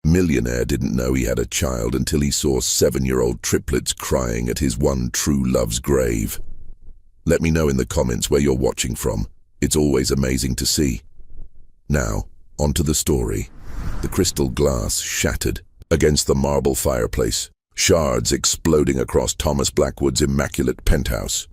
Millionaire didn't know he had a child until he saw 7-year-old triplets crying at his one true love's grave. Let me know in the comments where you're watching from. It's always amazing to see. Now, onto the story. The crystal glass shattered against the marble fireplace, shards exploding across Thomas Blackwood's immaculate penthouse.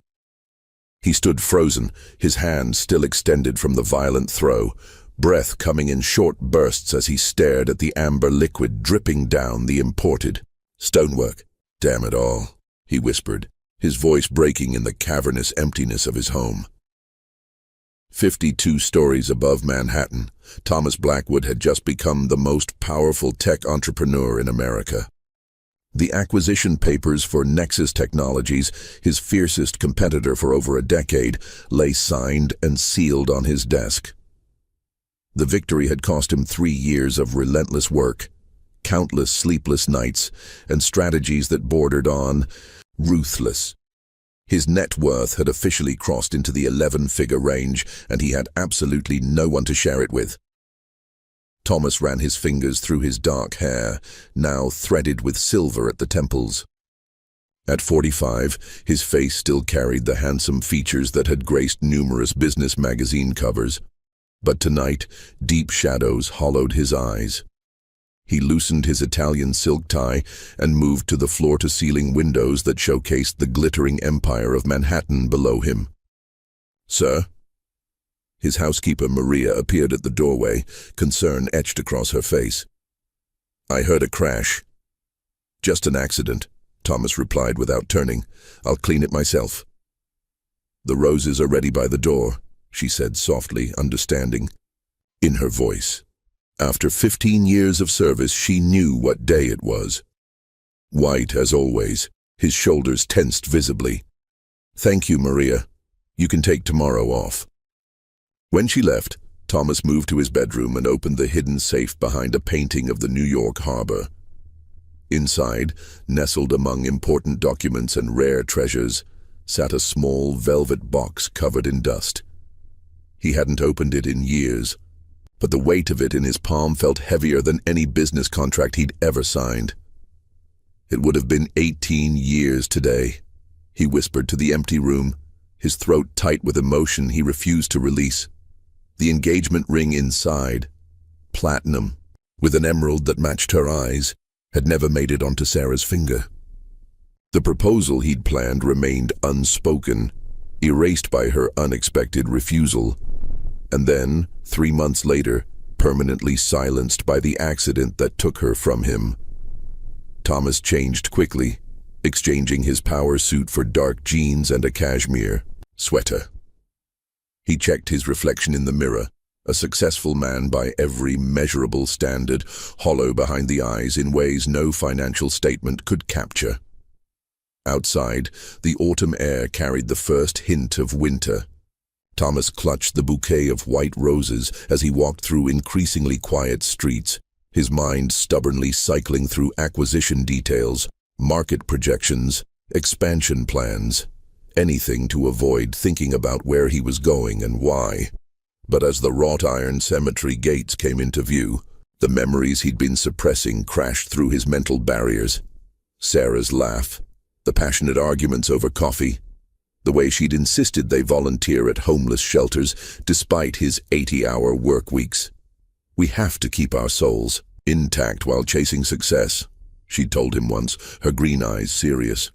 He stood frozen, his hand still extended from the violent throw, breath coming in short bursts as he stared at the amber liquid dripping down the imported stonework. "Damn it all," he whispered, his voice breaking in the cavernous emptiness of his home. 52 stories above Manhattan, Thomas Blackwood had just become the most powerful tech entrepreneur in America. The acquisition papers for Nexus Technologies, his fiercest competitor for over a decade, lay signed and sealed on his desk. The victory had cost him 3 years of relentless work, countless sleepless nights, and strategies that bordered on ruthless. His net worth had officially crossed into the 11-figure range, and he had absolutely no one to share it with. Thomas ran his fingers through his dark hair, now threaded with silver at the temples. At 45, his face still carried the handsome features that had graced numerous business magazine covers. But tonight, deep shadows hollowed his eyes. He loosened his Italian silk tie and moved to the floor-to-ceiling windows that showcased the glittering empire of Manhattan below him. "Sir?" His housekeeper Maria appeared at the doorway, concern etched across her face. "I heard a crash." "Just an accident," Thomas replied without turning. "I'll clean it myself." "The roses are ready by the door," she said softly, understanding in her voice. After 15 years of service, she knew what day it was. White as always, his shoulders tensed visibly. "Thank you, Maria. You can take tomorrow off." When she left, Thomas moved to his bedroom and opened the hidden safe behind a painting of the New York harbor. Inside, nestled among important documents and rare treasures, sat a small velvet box covered in dust. He hadn't opened it in years, but the weight of it in his palm felt heavier than any business contract he'd ever signed. "It would have been 18 years today," he whispered to the empty room, his throat tight with emotion he refused to release. The engagement ring inside, platinum, with an emerald that matched her eyes, had never made it onto Sarah's finger. The proposal he'd planned remained unspoken, erased by her unexpected refusal, and then, 3 months later, permanently silenced by the accident that took her from him. Thomas changed quickly, exchanging his power suit for dark jeans and a cashmere sweater. He checked his reflection in the mirror, a successful man by every measurable standard, hollow behind the eyes in ways no financial statement could capture. Outside, the autumn air carried the first hint of winter. Thomas clutched the bouquet of white roses as he walked through increasingly quiet streets, his mind stubbornly cycling through acquisition details, market projections, expansion plans, anything to avoid thinking about where he was going and why. But as the wrought iron cemetery gates came into view, the memories he'd been suppressing crashed through his mental barriers. Sarah's laugh, the passionate arguments over coffee, the way she'd insisted they volunteer at homeless shelters despite his 80-hour work weeks. "We have to keep our souls intact while chasing success," she'd told him once, her green eyes serious.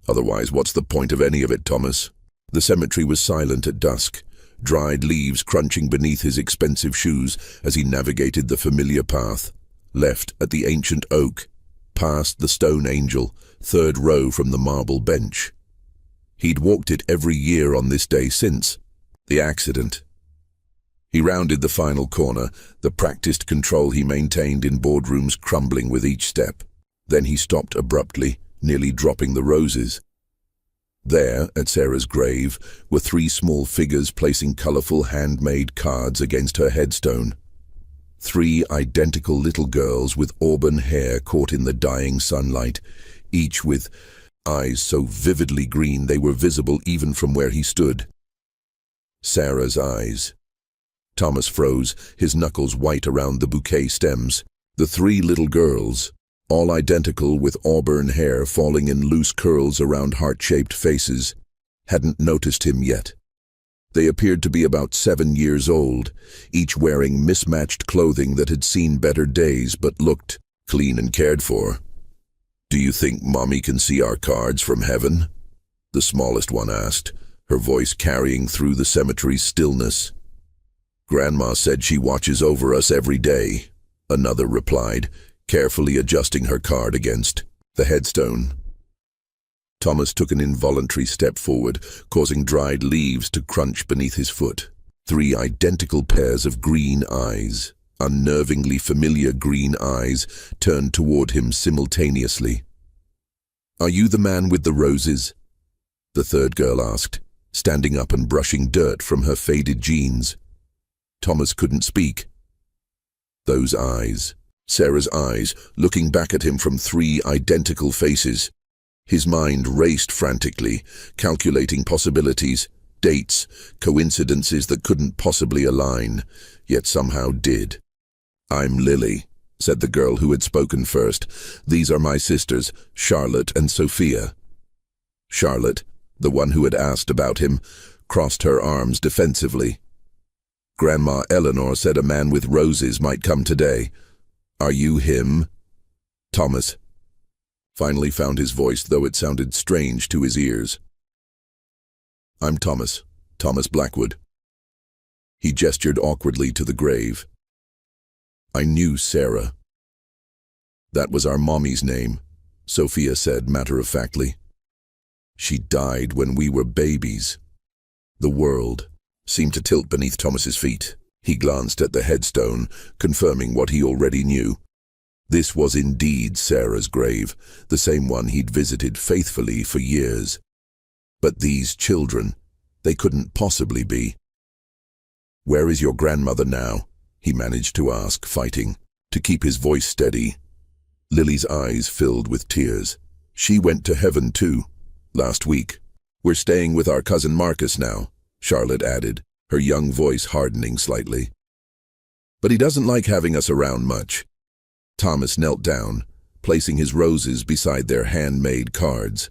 "Otherwise, what's the point of any of it, Thomas?" The cemetery was silent at dusk, dried leaves crunching beneath his expensive shoes as he navigated the familiar path, left at the ancient oak, past the stone angel, 3rd row from the marble bench. He'd walked it every year on this day since the accident. He rounded the final corner, the practiced control he maintained in boardrooms crumbling with each step. Then he stopped abruptly, nearly dropping the roses. There, at Sarah's grave, were 3 small figures placing colorful handmade cards against her headstone. 3 identical little girls with auburn hair caught in the dying sunlight, each with eyes so vividly green they were visible even from where he stood. Sarah's eyes. Thomas froze, his knuckles white around the bouquet stems. The three little girls, all identical with auburn hair falling in loose curls around heart-shaped faces, hadn't noticed him yet. They appeared to be about 7 years old, each wearing mismatched clothing that had seen better days but looked clean and cared for. "Do you think Mommy can see our cards from heaven?" the smallest one asked, her voice carrying through the cemetery's stillness. "Grandma said she watches over us every day," another replied, carefully adjusting her card against the headstone. Thomas took an involuntary step forward, causing dried leaves to crunch beneath his foot. 3 identical pairs of green eyes, unnervingly familiar green eyes, turned toward him simultaneously. "Are you the man with the roses?" the third girl asked, standing up and brushing dirt from her faded jeans. Thomas couldn't speak. Those eyes, Sarah's eyes, looking back at him from 3 identical faces. His mind raced frantically, calculating possibilities, dates, coincidences that couldn't possibly align, yet somehow did. "I'm Lily," said the girl who had spoken first. "These are my sisters, Charlotte and Sophia." Charlotte, the one who had asked about him, crossed her arms defensively. "Grandma Eleanor said a man with roses might come today. Are you him?" Thomas finally found his voice, though it sounded strange to his ears. "I'm Thomas Blackwood." He gestured awkwardly to the grave. "I knew Sarah." "That was our mommy's name," Sophia said matter-of-factly. "She died when we were babies." The world seemed to tilt beneath Thomas's feet. He glanced at the headstone, confirming what he already knew. This was indeed Sarah's grave, the same one he'd visited faithfully for years. But these children, they couldn't possibly be. "Where is your grandmother now?" he managed to ask, fighting to keep his voice steady. Lily's eyes filled with tears. "She went to heaven too, last week. We're staying with our cousin Marcus now," Charlotte added, her young voice hardening slightly. "But he doesn't like having us around much." Thomas knelt down, placing his roses beside their handmade cards.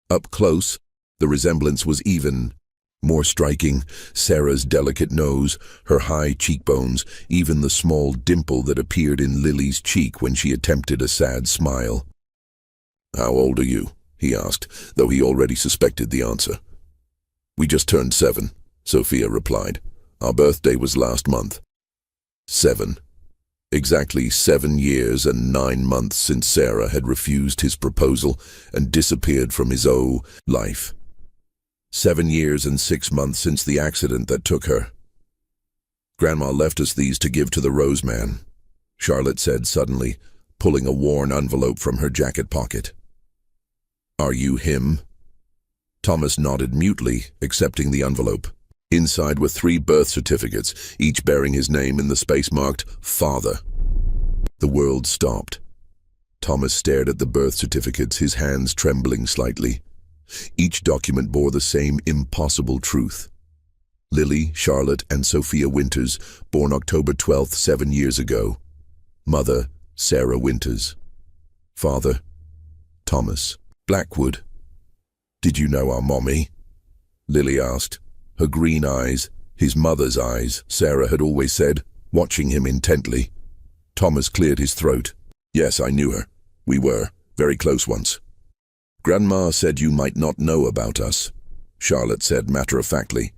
Up close, the resemblance was even more striking. Sarah's delicate nose, her high cheekbones, even the small dimple that appeared in Lily's cheek when she attempted a sad smile. "How old are you?" he asked, though he already suspected the answer. "We just turned 7, Sophia replied. "Our birthday was last month." 7. Exactly 7 years and 9 months since Sarah had refused his proposal and disappeared from his life. 7 years and 6 months since the accident that took her. "Grandma left us these to give to the Rose Man," Charlotte said suddenly, pulling a worn envelope from her jacket pocket. "Are you him?" Thomas nodded mutely, accepting the envelope. Inside were 3 birth certificates, each bearing his name in the space marked Father. The world stopped. Thomas stared at the birth certificates, his hands trembling slightly. Each document bore the same impossible truth. Lily, Charlotte, and Sophia Winters, born October 12th, 7 years ago. Mother, Sarah Winters. Father, Thomas Blackwood. "Did you know our mommy?" Lily asked, her green eyes, his mother's eyes, Sarah had always said, watching him intently. Thomas cleared his throat. "Yes, I knew her. We were very close once." "Grandma said you might not know about us," Charlotte said matter-of-factly.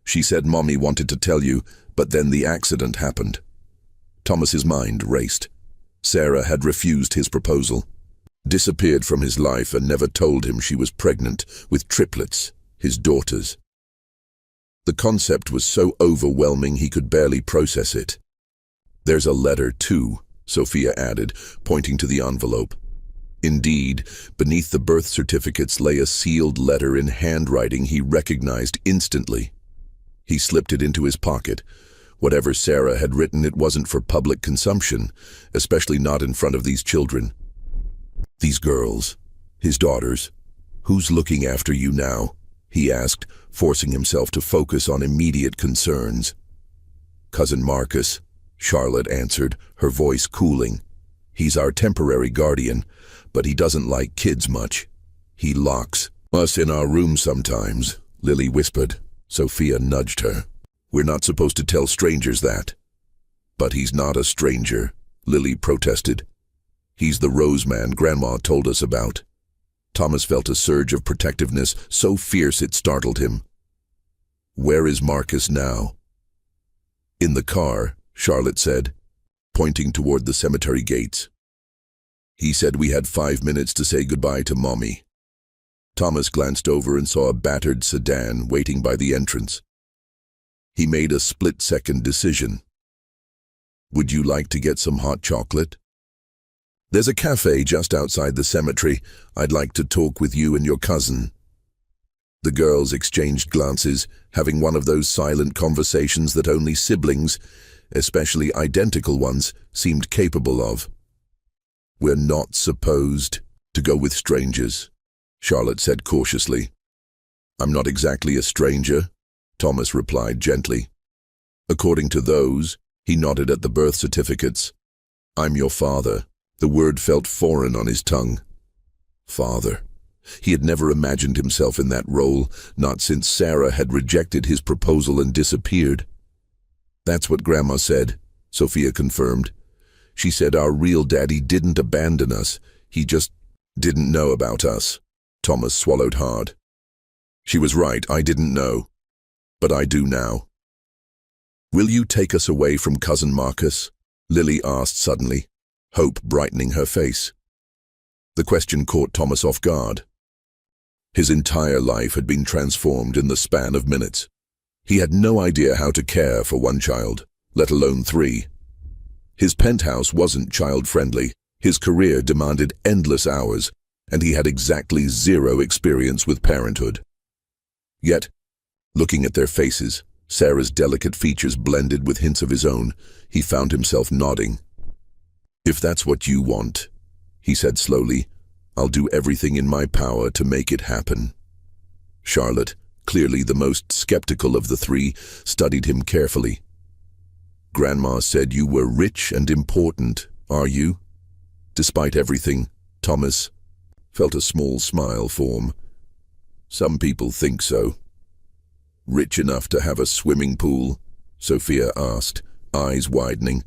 "She said Mommy wanted to tell you, but then the accident happened." Thomas's mind raced. Sarah had refused his proposal, disappeared from his life, and never told him she was pregnant with triplets, his daughters. The concept was so overwhelming he could barely process it. "There's a letter, too," Sophia added, pointing to the envelope. Indeed, beneath the birth certificates lay a sealed letter in handwriting he recognized instantly. He slipped it into his pocket. Whatever Sarah had written, it wasn't for public consumption, especially not in front of these children. "These girls, his daughters, who's looking after you now?" he asked, forcing himself to focus on immediate concerns. "Cousin Marcus," Charlotte answered, her voice cooling. "He's our temporary guardian, but he doesn't like kids much. He locks us in our room sometimes," Lily whispered. Sophia nudged her. "We're not supposed to tell strangers that." "But he's not a stranger," Lily protested. "He's the Rose Man Grandma told us about." Thomas felt a surge of protectiveness so fierce it startled him. "Where is Marcus now?" "In the car," Charlotte said, pointing toward the cemetery gates. "He said we had 5 minutes to say goodbye to Mommy." Thomas glanced over and saw a battered sedan waiting by the entrance. He made a split-second decision. "Would you like to get some hot chocolate?" "There's a cafe just outside the cemetery. I'd like to talk with you and your cousin." The girls exchanged glances, having one of those silent conversations that only siblings, especially identical ones, seemed capable of. "We're not supposed to go with strangers," Charlotte said cautiously. "I'm not exactly a stranger," Thomas replied gently. "According to those," he nodded at the birth certificates, "I'm your father." The word felt foreign on his tongue. Father. He had never imagined himself in that role, not since Sarah had rejected his proposal and disappeared. "That's what Grandma said," Sophia confirmed. "She said our real daddy didn't abandon us. He just didn't know about us." Thomas swallowed hard. "She was right, I didn't know. But I do now." "Will you take us away from Cousin Marcus?" Lily asked suddenly, hope brightening her face. The question caught Thomas off guard. His entire life had been transformed in the span of minutes. He had no idea how to care for one child, let alone 3. His penthouse wasn't child-friendly, his career demanded endless hours, and he had exactly 0 experience with parenthood. Yet, looking at their faces, Sarah's delicate features blended with hints of his own, he found himself nodding. "If that's what you want," he said slowly, "I'll do everything in my power to make it happen." Charlotte, clearly the most skeptical of the 3, studied him carefully. "Grandma said you were rich and important, are you?" Despite everything, Thomas felt a small smile form. "Some people think so." "Rich enough to have a swimming pool?" Sophia asked, eyes widening.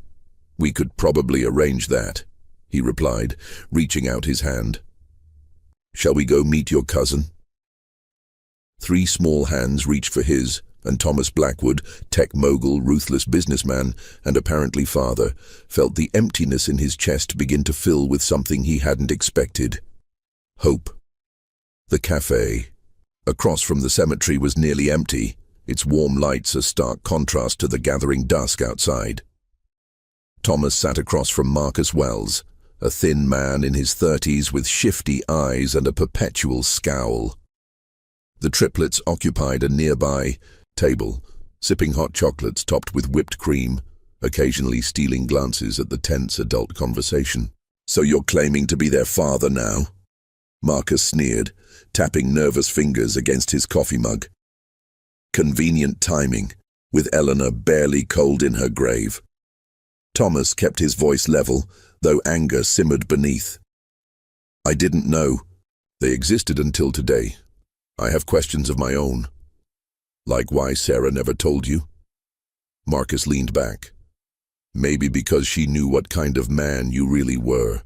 "We could probably arrange that," he replied, reaching out his hand. "Shall we go meet your cousin?" 3 small hands reached for his, and Thomas Blackwood, tech mogul, ruthless businessman, and apparently father, felt the emptiness in his chest begin to fill with something he hadn't expected. Hope. The cafe, across from the cemetery, was nearly empty, its warm lights a stark contrast to the gathering dusk outside. Thomas sat across from Marcus Wells, a thin man in his 30s with shifty eyes and a perpetual scowl. The triplets occupied a nearby table, sipping hot chocolates topped with whipped cream, occasionally stealing glances at the tense adult conversation. "So you're claiming to be their father now?" Marcus sneered, tapping nervous fingers against his coffee mug. Convenient timing, with Eleanor barely cold in her grave. Thomas kept his voice level, though anger simmered beneath. "I didn't know. They existed until today. I have questions of my own." "Like why Sarah never told you?" Marcus leaned back. "Maybe because she knew what kind of man you really were.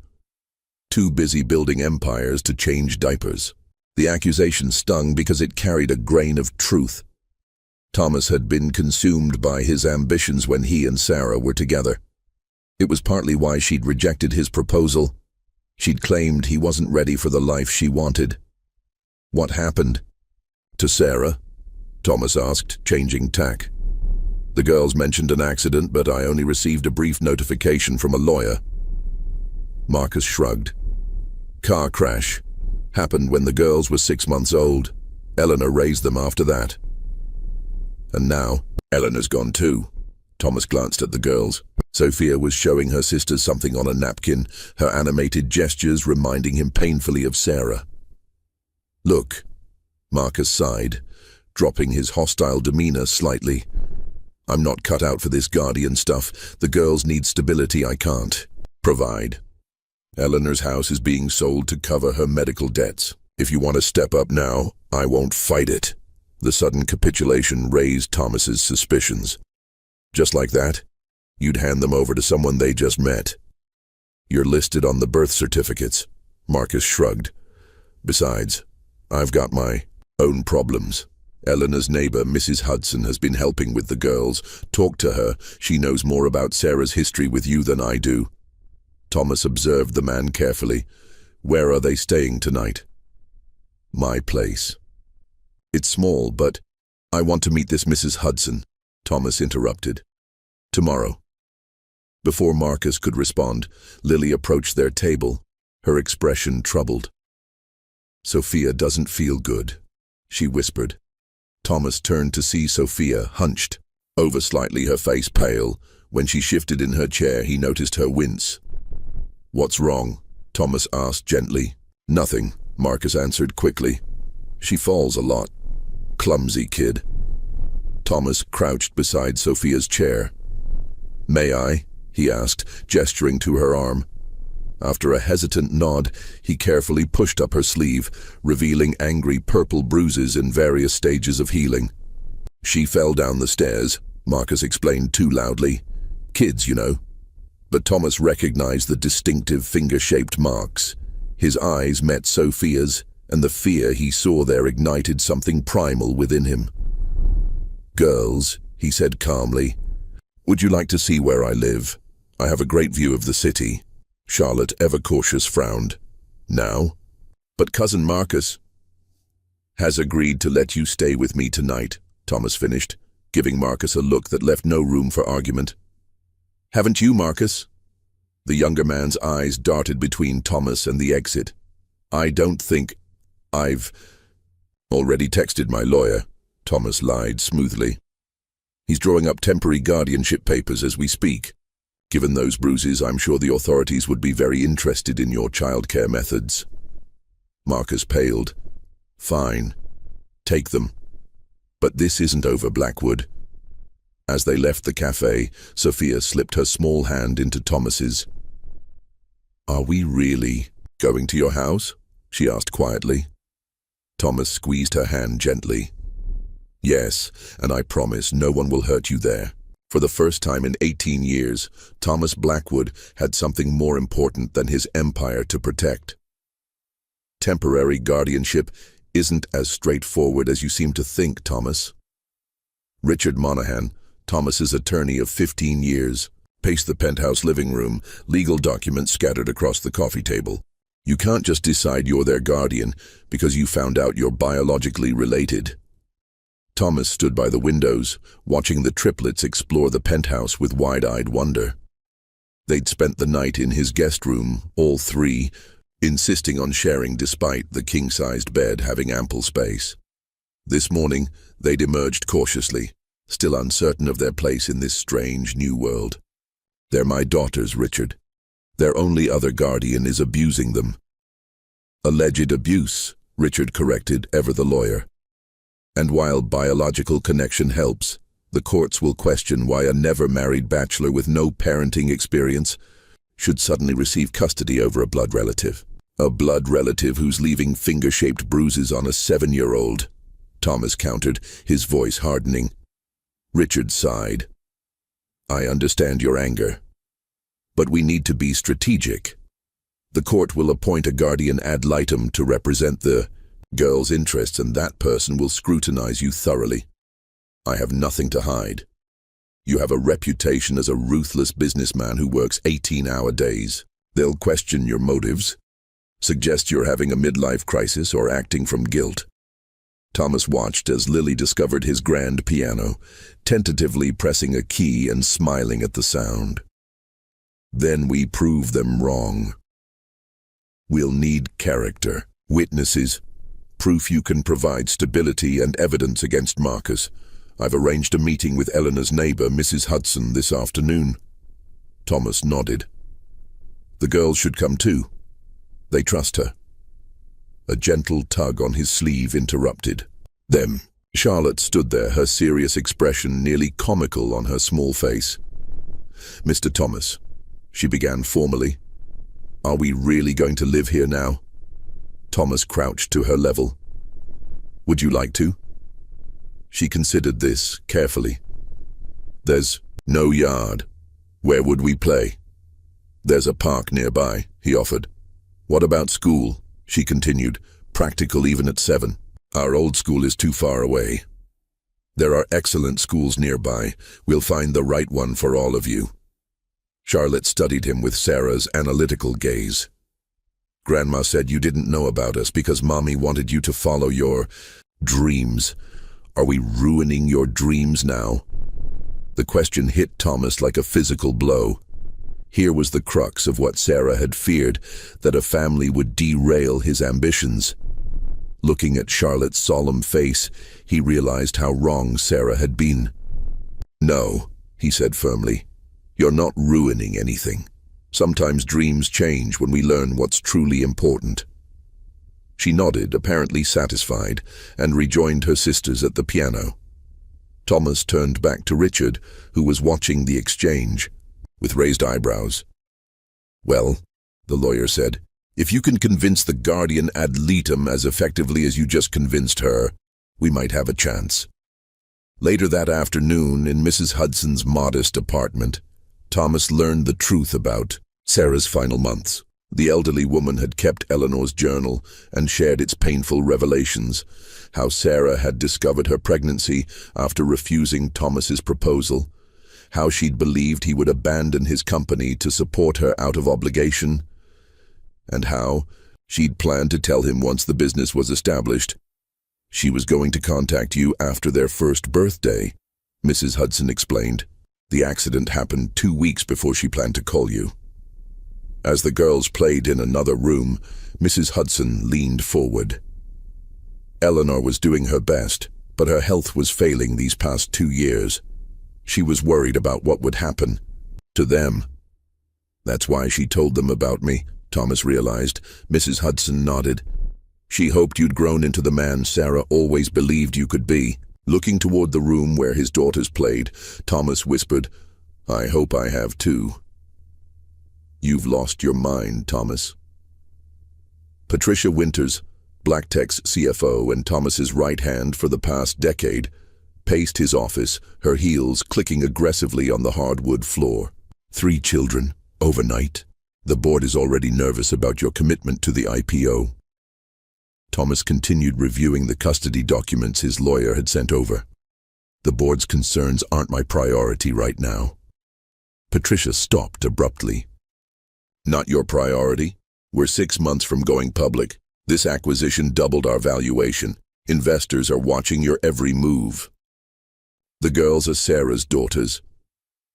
Too busy building empires to change diapers." The accusation stung because it carried a grain of truth. Thomas had been consumed by his ambitions when he and Sarah were together. It was partly why she'd rejected his proposal. She'd claimed he wasn't ready for the life she wanted. "What happened to Sarah?" Thomas asked, changing tack. "The girls mentioned an accident, but I only received a brief notification from a lawyer." Marcus shrugged. "Car crash. Happened when the girls were 6 months old. Eleanor raised them after that." "And now, Eleanor's gone too." Thomas glanced at the girls. Sophia was showing her sisters something on a napkin, her animated gestures reminding him painfully of Sarah. "Look," Marcus sighed, dropping his hostile demeanor slightly. I'm not cut out for this guardian stuff. The girls need stability I can't provide. Eleanor's house is being sold to cover her medical debts. If you want to step up now, I won't fight it. The sudden capitulation raised Thomas's suspicions. Just like that, you'd hand them over to someone they just met. You're listed on the birth certificates. Marcus shrugged. Besides, I've got my own problems. Eleanor's neighbor, Mrs. Hudson, has been helping with the girls. Talk to her. She knows more about Sarah's history with you than I do. Thomas observed the man carefully. Where are they staying tonight? My place. It's small, but I want to meet this Mrs. Hudson, Thomas interrupted. Tomorrow. Before Marcus could respond, Lily approached their table, her expression troubled. Sophia doesn't feel good, she whispered. Thomas turned to see Sophia, hunched, over slightly, her face pale. When she shifted in her chair, he noticed her wince. What's wrong? Thomas asked gently. Nothing, Marcus answered quickly. She falls a lot. Clumsy kid. Thomas crouched beside Sophia's chair. May I? He asked, gesturing to her arm. After a hesitant nod, he carefully pushed up her sleeve, revealing angry purple bruises in various stages of healing. She fell down the stairs, Marcus explained too loudly. Kids, you know. But Thomas recognized the distinctive finger-shaped marks. His eyes met Sophia's, and the fear he saw there ignited something primal within him. Girls, he said calmly, would you like to see where I live? I have a great view of the city. Charlotte, ever cautious, frowned. Now? But Cousin Marcus has agreed to let you stay with me tonight, Thomas finished, giving Marcus a look that left no room for argument. Haven't you, Marcus? The younger man's eyes darted between Thomas and the exit. I don't think I've already texted my lawyer, Thomas lied smoothly. He's drawing up temporary guardianship papers as we speak. Given those bruises, I'm sure the authorities would be very interested in your childcare methods. Marcus paled. Fine. Take them. But this isn't over, Blackwood. As they left the cafe, Sophia slipped her small hand into Thomas's. Are we really going to your house? She asked quietly. Thomas squeezed her hand gently. Yes, and I promise no one will hurt you there. For the first time in 18 years, Thomas Blackwood had something more important than his empire to protect. Temporary guardianship isn't as straightforward as you seem to think, Thomas. Richard Monahan, Thomas's attorney of 15 years, paced the penthouse living room, legal documents scattered across the coffee table. You can't just decide you're their guardian because you found out you're biologically related. Thomas stood by the windows, watching the triplets explore the penthouse with wide-eyed wonder. They'd spent the night in his guest room, all three, insisting on sharing despite the king-sized bed having ample space. This morning, they'd emerged cautiously, still uncertain of their place in this strange new world. They're my daughters, Richard. Their only other guardian is abusing them. Alleged abuse, Richard corrected, ever the lawyer. And while biological connection helps, the courts will question why a never-married bachelor with no parenting experience should suddenly receive custody over a blood relative. A blood relative who's leaving finger-shaped bruises on a 7-year-old, Thomas countered, his voice hardening. Richard sighed. I understand your anger. But we need to be strategic. The court will appoint a guardian ad litem to represent the girl's interests, and that person will scrutinize you thoroughly. I have nothing to hide. You have a reputation as a ruthless businessman who works 18-hour days. They'll question your motives, suggest you're having a midlife crisis or acting from guilt. Thomas watched as Lily discovered his grand piano, tentatively pressing a key and smiling at the sound. Then we prove them wrong. We'll need character, witnesses, proof you can provide stability and evidence against Marcus. I've arranged a meeting with Eleanor's neighbor, Mrs. Hudson, this afternoon. Thomas nodded. The girls should come too. They trust her. A gentle tug on his sleeve interrupted them. Charlotte stood there, her serious expression nearly comical on her small face. "Mr. Thomas," she began formally, "are we really going to live here now?" Thomas crouched to her level. "Would you like to?" She considered this carefully. "There's no yard. Where would we play?" "There's a park nearby," he offered. "What about school?" she continued, practical even at 7. "Our old school is too far away. There are excellent schools nearby. We'll find the right one for all of you." Charlotte studied him with Sarah's analytical gaze. "Grandma said you didn't know about us because Mommy wanted you to follow your dreams. Are we ruining your dreams now?" The question hit Thomas like a physical blow. Here was the crux of what Sarah had feared, that a family would derail his ambitions. Looking at Charlotte's solemn face, he realized how wrong Sarah had been. "No," he said firmly. "You're not ruining anything. Sometimes dreams change when we learn what's truly important." She nodded, apparently satisfied, and rejoined her sisters at the piano. Thomas turned back to Richard, who was watching the exchange, with raised eyebrows. "Well," the lawyer said, "if you can convince the guardian ad litem as effectively as you just convinced her, we might have a chance." Later that afternoon, in Mrs. Hudson's modest apartment, Thomas learned the truth about Sarah's final months. The elderly woman had kept Eleanor's journal and shared its painful revelations, how Sarah had discovered her pregnancy after refusing Thomas's proposal, how she'd believed he would abandon his company to support her out of obligation, and how she'd planned to tell him once the business was established. "She was going to contact you after their first birthday," Mrs. Hudson explained. "The accident happened 2 weeks before she planned to call you." As the girls played in another room, Mrs. Hudson leaned forward. Eleanor was doing her best, but her health was failing these past 2 years. She was worried about what would happen to them. "That's why she told them about me," Thomas realized. Mrs. Hudson nodded. "She hoped you'd grown into the man Sarah always believed you could be." Looking toward the room where his daughters played, Thomas whispered, "I hope I have too." "You've lost your mind, Thomas." Patricia Winters, BlackTech's CFO and Thomas's right hand for the past decade, paced his office, her heels clicking aggressively on the hardwood floor. "3 children, overnight. The board is already nervous about your commitment to the IPO." Thomas continued reviewing the custody documents his lawyer had sent over. "The board's concerns aren't my priority right now." Patricia stopped abruptly. "Not your priority? We're 6 months from going public. This acquisition doubled our valuation. Investors are watching your every move." "The girls are Sarah's daughters,"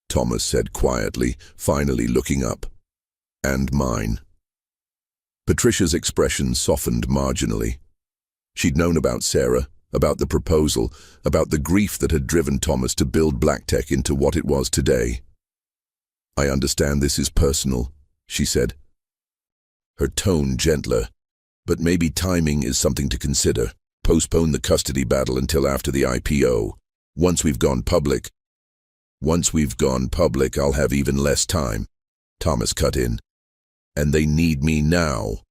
Thomas said quietly, finally looking up. "And mine." Patricia's expression softened marginally. She'd known about Sarah, about the proposal, about the grief that had driven Thomas to build BlackTech into what it was today. "I understand this is personal," she said, her tone gentler, "but maybe timing is something to consider. Postpone the custody battle until after the IPO. Once we've gone public, I'll have even less time." Thomas cut in. "And they need me now."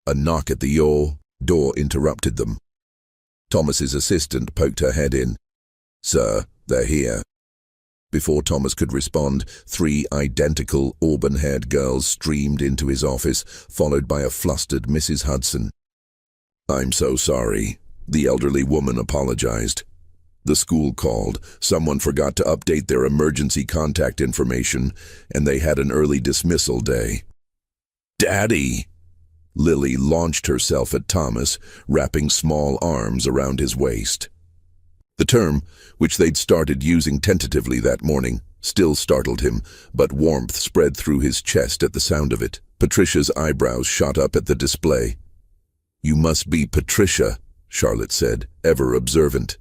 A knock at the door interrupted them. Thomas's assistant poked her head in. "Sir, they're here." Before Thomas could respond, 3 identical auburn-haired girls streamed into his office, followed by a flustered Mrs. Hudson. "I'm so sorry," the elderly woman apologized. "The school called. Someone forgot to update their emergency contact information, and they had an early dismissal day." "Daddy!" Lily launched herself at Thomas, wrapping small arms around his waist. The term, which they'd started using tentatively that morning, still startled him, but warmth spread through his chest at the sound of it. Patricia's eyebrows shot up at the display. "You must be Patricia," Charlotte said, ever observant.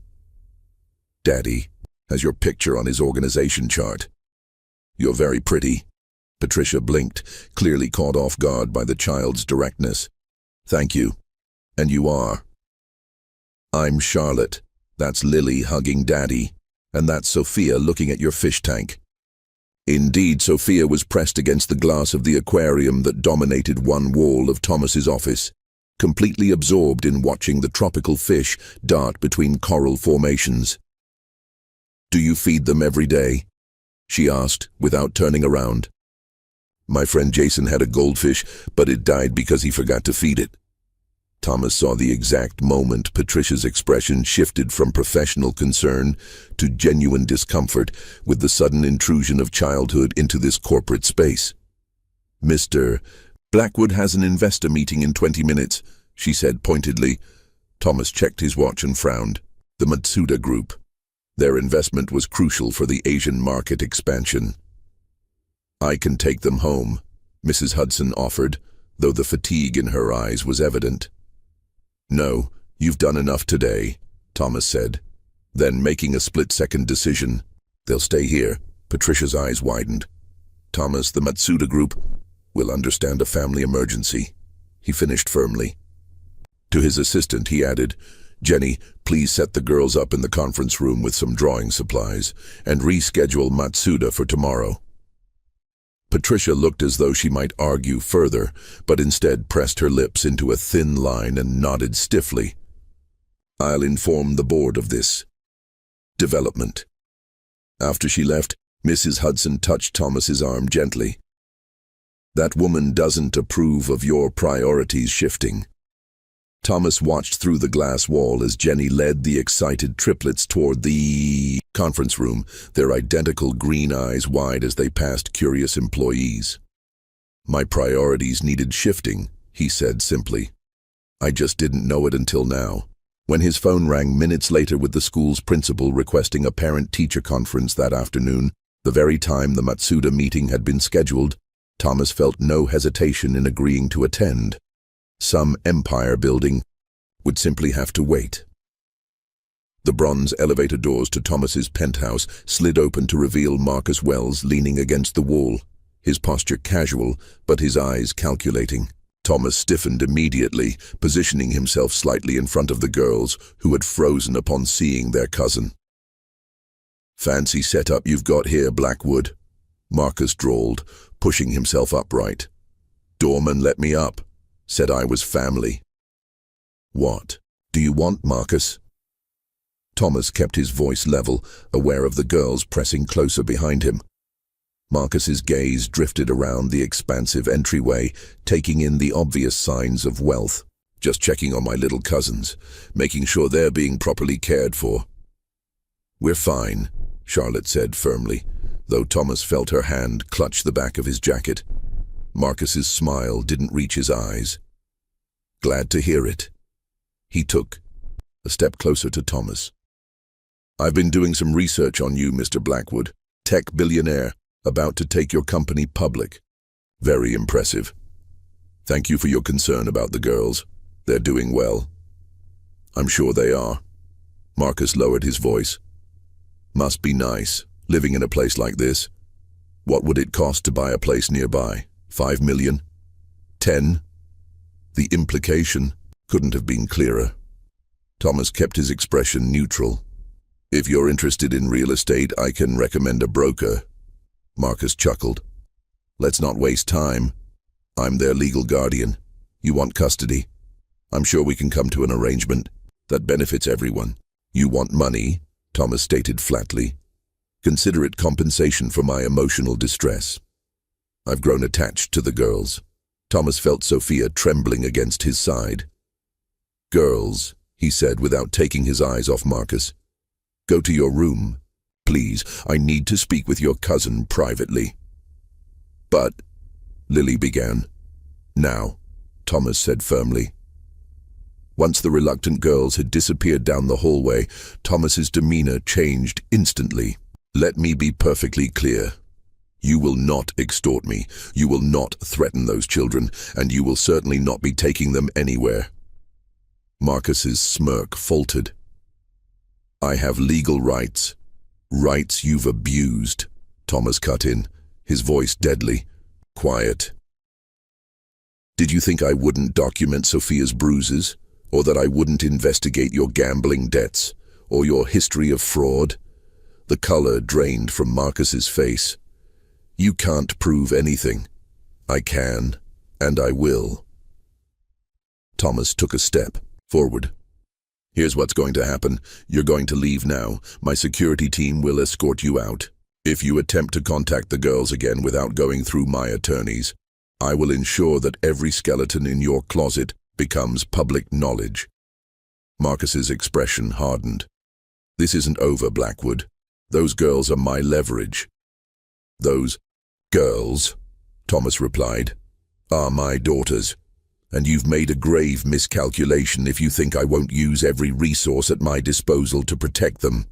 "Daddy has your picture on his organization chart." "You're very pretty." Patricia blinked, clearly caught off guard by the child's directness. "Thank you. And you are?" "I'm Charlotte," That's Lily hugging Daddy, and that's Sophia looking at your fish tank. Indeed, Sophia was pressed against the glass of the aquarium that dominated one wall of Thomas's office, completely absorbed in watching the tropical fish dart between coral formations. "Do you feed them every day?" she asked, without turning around. "My friend Jason had a goldfish, but it died because he forgot to feed it." Thomas saw the exact moment Patricia's expression shifted from professional concern to genuine discomfort with the sudden intrusion of childhood into this corporate space. "Mr. Blackwood has an investor meeting in 20 minutes, she said pointedly. Thomas checked his watch and frowned. The Matsuda Group. Their investment was crucial for the Asian market expansion. "I can take them home," Mrs. Hudson offered, though the fatigue in her eyes was evident. "No, you've done enough today," Thomas said. Then, making a split-second decision, "They'll stay here." Patricia's eyes widened. "Thomas, the Matsuda Group will understand a family emergency," he finished firmly. To his assistant, he added, "Jenny, please set the girls up in the conference room with some drawing supplies, and reschedule Matsuda for tomorrow." Patricia looked as though she might argue further, but instead pressed her lips into a thin line and nodded stiffly. "I'll inform the board of this development." After she left, Mrs. Hudson touched Thomas's arm gently. "That woman doesn't approve of your priorities shifting." Thomas watched through the glass wall as Jenny led the excited triplets toward the conference room, their identical green eyes wide as they passed curious employees. "My priorities needed shifting," he said simply. "I just didn't know it until now." When his phone rang minutes later with the school's principal requesting a parent-teacher conference that afternoon, the very time the Matsuda meeting had been scheduled, Thomas felt no hesitation in agreeing to attend. Some empire building would simply have to wait. The bronze elevator doors to Thomas's penthouse slid open to reveal Marcus Wells leaning against the wall, his posture casual, but his eyes calculating. Thomas stiffened immediately, positioning himself slightly in front of the girls, who had frozen upon seeing their cousin. "Fancy setup you've got here, Blackwood," Marcus drawled, pushing himself upright. "Doorman let me up. Said I was family." "What do you want, Marcus?" Thomas kept his voice level, aware of the girls pressing closer behind him. Marcus's gaze drifted around the expansive entryway, taking in the obvious signs of wealth. "Just checking on my little cousins, making sure they're being properly cared for." "We're fine," Charlotte said firmly, though Thomas felt her hand clutch the back of his jacket. Marcus's smile didn't reach his eyes. "Glad to hear it." He took a step closer to Thomas. "I've been doing some research on you, Mr. Blackwood. Tech billionaire, about to take your company public. Very impressive. Thank you for your concern about the girls. They're doing well." "I'm sure they are." Marcus lowered his voice. "Must be nice, living in a place like this. What would it cost to buy a place nearby? 5 million? 10? The implication couldn't have been clearer. Thomas kept his expression neutral. "If you're interested in real estate, I can recommend a broker." Marcus chuckled. "Let's not waste time. I'm their legal guardian. You want custody? I'm sure we can come to an arrangement that benefits everyone." "You want money," Thomas stated flatly. "Consider it compensation for my emotional distress. I've grown attached to the girls." Thomas felt Sophia trembling against his side. "Girls," he said without taking his eyes off Marcus. "Go to your room. Please, I need to speak with your cousin privately." "But," Lily began. "Now," Thomas said firmly. Once the reluctant girls had disappeared down the hallway, Thomas's demeanor changed instantly. "Let me be perfectly clear. You will not extort me, you will not threaten those children, and you will certainly not be taking them anywhere." Marcus's smirk faltered. "I have legal rights. Rights you've abused," Thomas cut in, his voice deadly. "Quiet. Did you think I wouldn't document Sophia's bruises, or that I wouldn't investigate your gambling debts, or your history of fraud?" The color drained from Marcus's face. "You can't prove anything. I can, and I will." Thomas took a step forward. "Here's what's going to happen. You're going to leave now. My security team will escort you out. If you attempt to contact the girls again without going through my attorneys, I will ensure that every skeleton in your closet becomes public knowledge." Marcus's expression hardened. "This isn't over, Blackwood. Those girls are my leverage." "Those girls," Thomas replied, "are my daughters, and you've made a grave miscalculation if you think I won't use every resource at my disposal to protect them."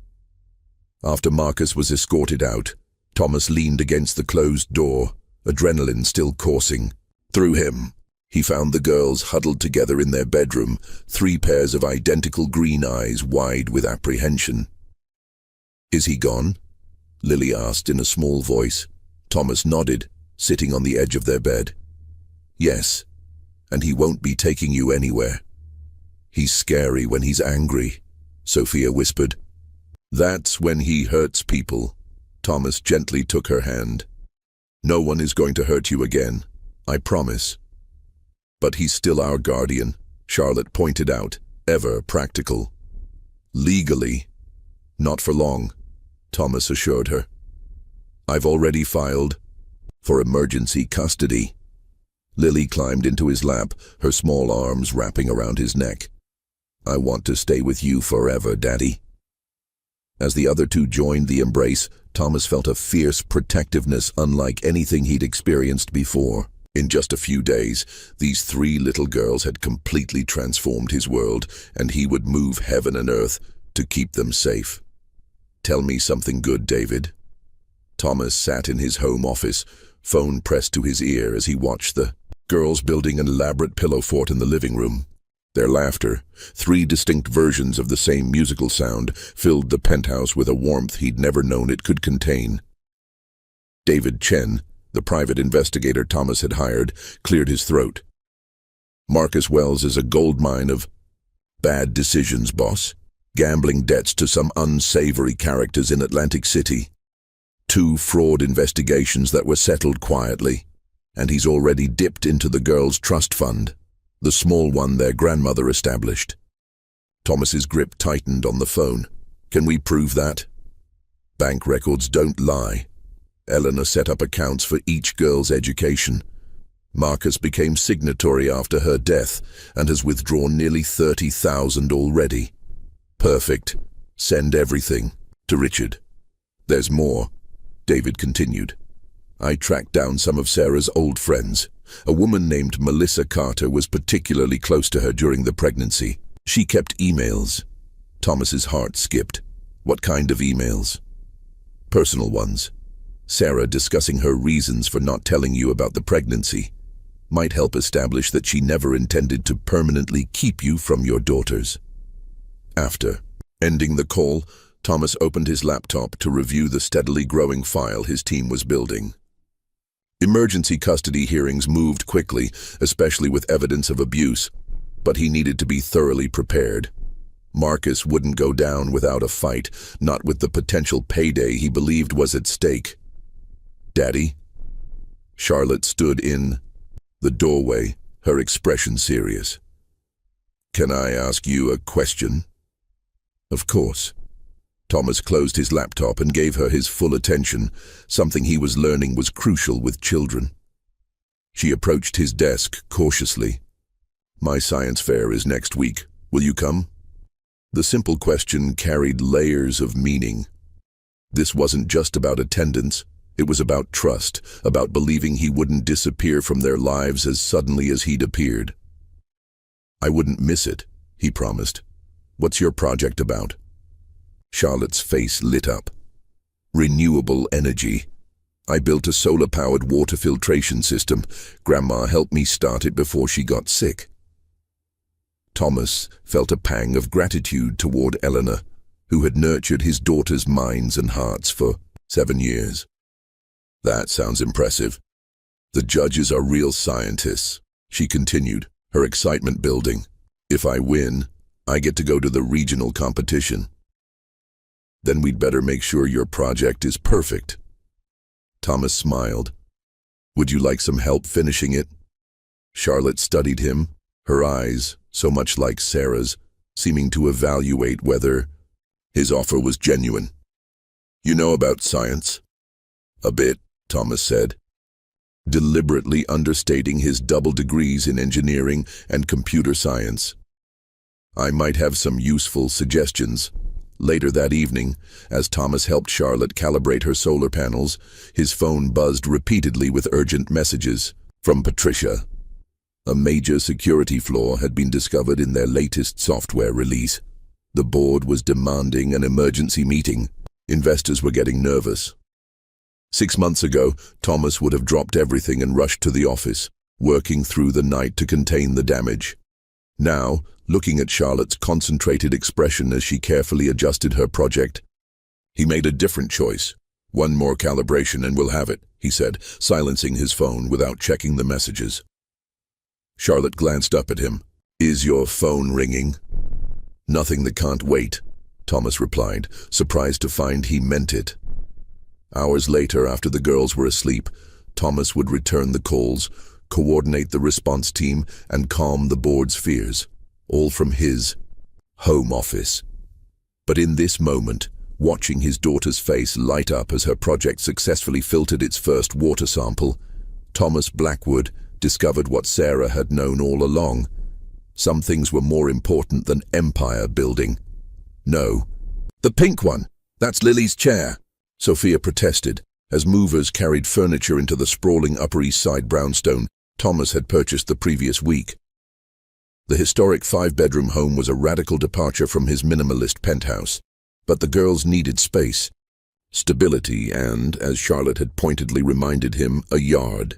After Marcus was escorted out, Thomas leaned against the closed door, adrenaline still coursing through him. He found the girls huddled together in their bedroom, 3 pairs of identical green eyes wide with apprehension. "Is he gone?" Lily asked in a small voice. Thomas nodded, sitting on the edge of their bed. "Yes, and he won't be taking you anywhere. He's scary when he's angry," Sophia whispered. "That's when he hurts people." Thomas gently took her hand. "No one is going to hurt you again, I promise." "But he's still our guardian," Charlotte pointed out, ever practical. "Legally, not for long," Thomas assured her. "I've already filed for emergency custody." Lily climbed into his lap, her small arms wrapping around his neck. "I want to stay with you forever, Daddy." As the other two joined the embrace, Thomas felt a fierce protectiveness unlike anything he'd experienced before. In just a few days, these 3 little girls had completely transformed his world, and he would move heaven and earth to keep them safe. "Tell me something good, David." Thomas sat in his home office, phone pressed to his ear as he watched the girls building an elaborate pillow fort in the living room. Their laughter, 3 distinct versions of the same musical sound, filled the penthouse with a warmth he'd never known it could contain. David Chen, the private investigator Thomas had hired, cleared his throat. "Marcus Wells is a goldmine of bad decisions, boss. Gambling debts to some unsavory characters in Atlantic City. 2 fraud investigations that were settled quietly. And he's already dipped into the girls' trust fund, the small one their grandmother established." Thomas's grip tightened on the phone. "Can we prove that?" "Bank records don't lie. Eleanor set up accounts for each girl's education. Marcus became signatory after her death and has withdrawn nearly 30,000 already." "Perfect. Send everything to Richard." "There's more," David continued. "I tracked down some of Sarah's old friends. A woman named Melissa Carter was particularly close to her during the pregnancy. She kept emails." Thomas's heart skipped. "What kind of emails?" "Personal ones. Sarah discussing her reasons for not telling you about the pregnancy. Might help establish that she never intended to permanently keep you from your daughters." After ending the call, Thomas opened his laptop to review the steadily growing file his team was building. Emergency custody hearings moved quickly, especially with evidence of abuse, but he needed to be thoroughly prepared. Marcus wouldn't go down without a fight, not with the potential payday he believed was at stake. "Daddy?" Charlotte stood in the doorway, her expression serious. "Can I ask you a question?" "Of course." Thomas closed his laptop and gave her his full attention, something he was learning was crucial with children. She approached his desk cautiously. "My science fair is next week. Will you come?" The simple question carried layers of meaning. This wasn't just about attendance. It was about trust, about believing he wouldn't disappear from their lives as suddenly as he'd appeared. "I wouldn't miss it," he promised. "What's your project about?" Charlotte's face lit up. "Renewable energy. I built a solar-powered water filtration system. Grandma helped me start it before she got sick." Thomas felt a pang of gratitude toward Eleanor, who had nurtured his daughters' minds and hearts for 7 years. "That sounds impressive. The judges are real scientists," she continued, her excitement building. "If I win, I get to go to the regional competition. Then we'd better make sure your project is perfect. Thomas smiled. Would you like some help finishing it? Charlotte studied him, her eyes, so much like Sarah's, seeming to evaluate whether his offer was genuine. You know about science? A bit, Thomas said, deliberately understating his double degrees in engineering and computer science. I might have some useful suggestions. Later that evening, as Thomas helped Charlotte calibrate her solar panels, his phone buzzed repeatedly with urgent messages from Patricia. A major security flaw had been discovered in their latest software release. The board was demanding an emergency meeting. Investors were getting nervous. 6 months ago, Thomas would have dropped everything and rushed to the office, working through the night to contain the damage. Now, looking at Charlotte's concentrated expression as she carefully adjusted her project, he made a different choice. One more calibration and we'll have it, he said, silencing his phone without checking the messages. Charlotte glanced up at him. Is your phone ringing? Nothing that can't wait, Thomas replied, surprised to find he meant it. Hours later, after the girls were asleep, Thomas would return the calls, coordinate the response team, and calm the board's fears, all from his home office. But in this moment, watching his daughter's face light up as her project successfully filtered its first water sample, Thomas Blackwood discovered what Sarah had known all along. Some things were more important than empire building. No. The pink one! That's Lily's chair! Sophia protested, as movers carried furniture into the sprawling Upper East Side brownstone Thomas had purchased the previous week. The historic 5-bedroom home was a radical departure from his minimalist penthouse, but the girls needed space, stability, and, as Charlotte had pointedly reminded him, a yard.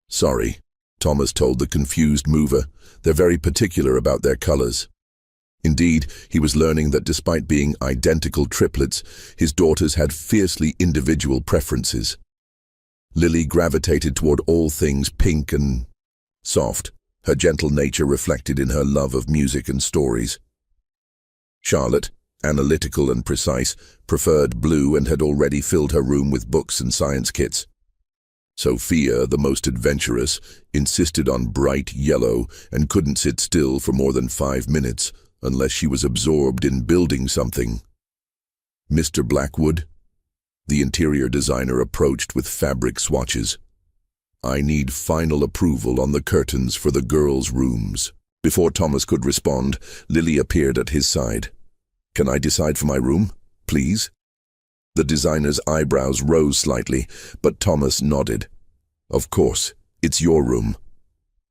Sorry, Thomas told the confused mover, they're very particular about their colors. Indeed, he was learning that despite being identical triplets, his daughters had fiercely individual preferences. Lily gravitated toward all things pink and soft, her gentle nature reflected in her love of music and stories. Charlotte, analytical and precise, preferred blue and had already filled her room with books and science kits. Sophia, the most adventurous, insisted on bright yellow and couldn't sit still for more than 5 minutes unless she was absorbed in building something. Mr. Blackwood, the interior designer approached with fabric swatches. I need final approval on the curtains for the girls' rooms. Before Thomas could respond, Lily appeared at his side. Can I decide for my room, please? The designer's eyebrows rose slightly, but Thomas nodded. Of course, it's your room.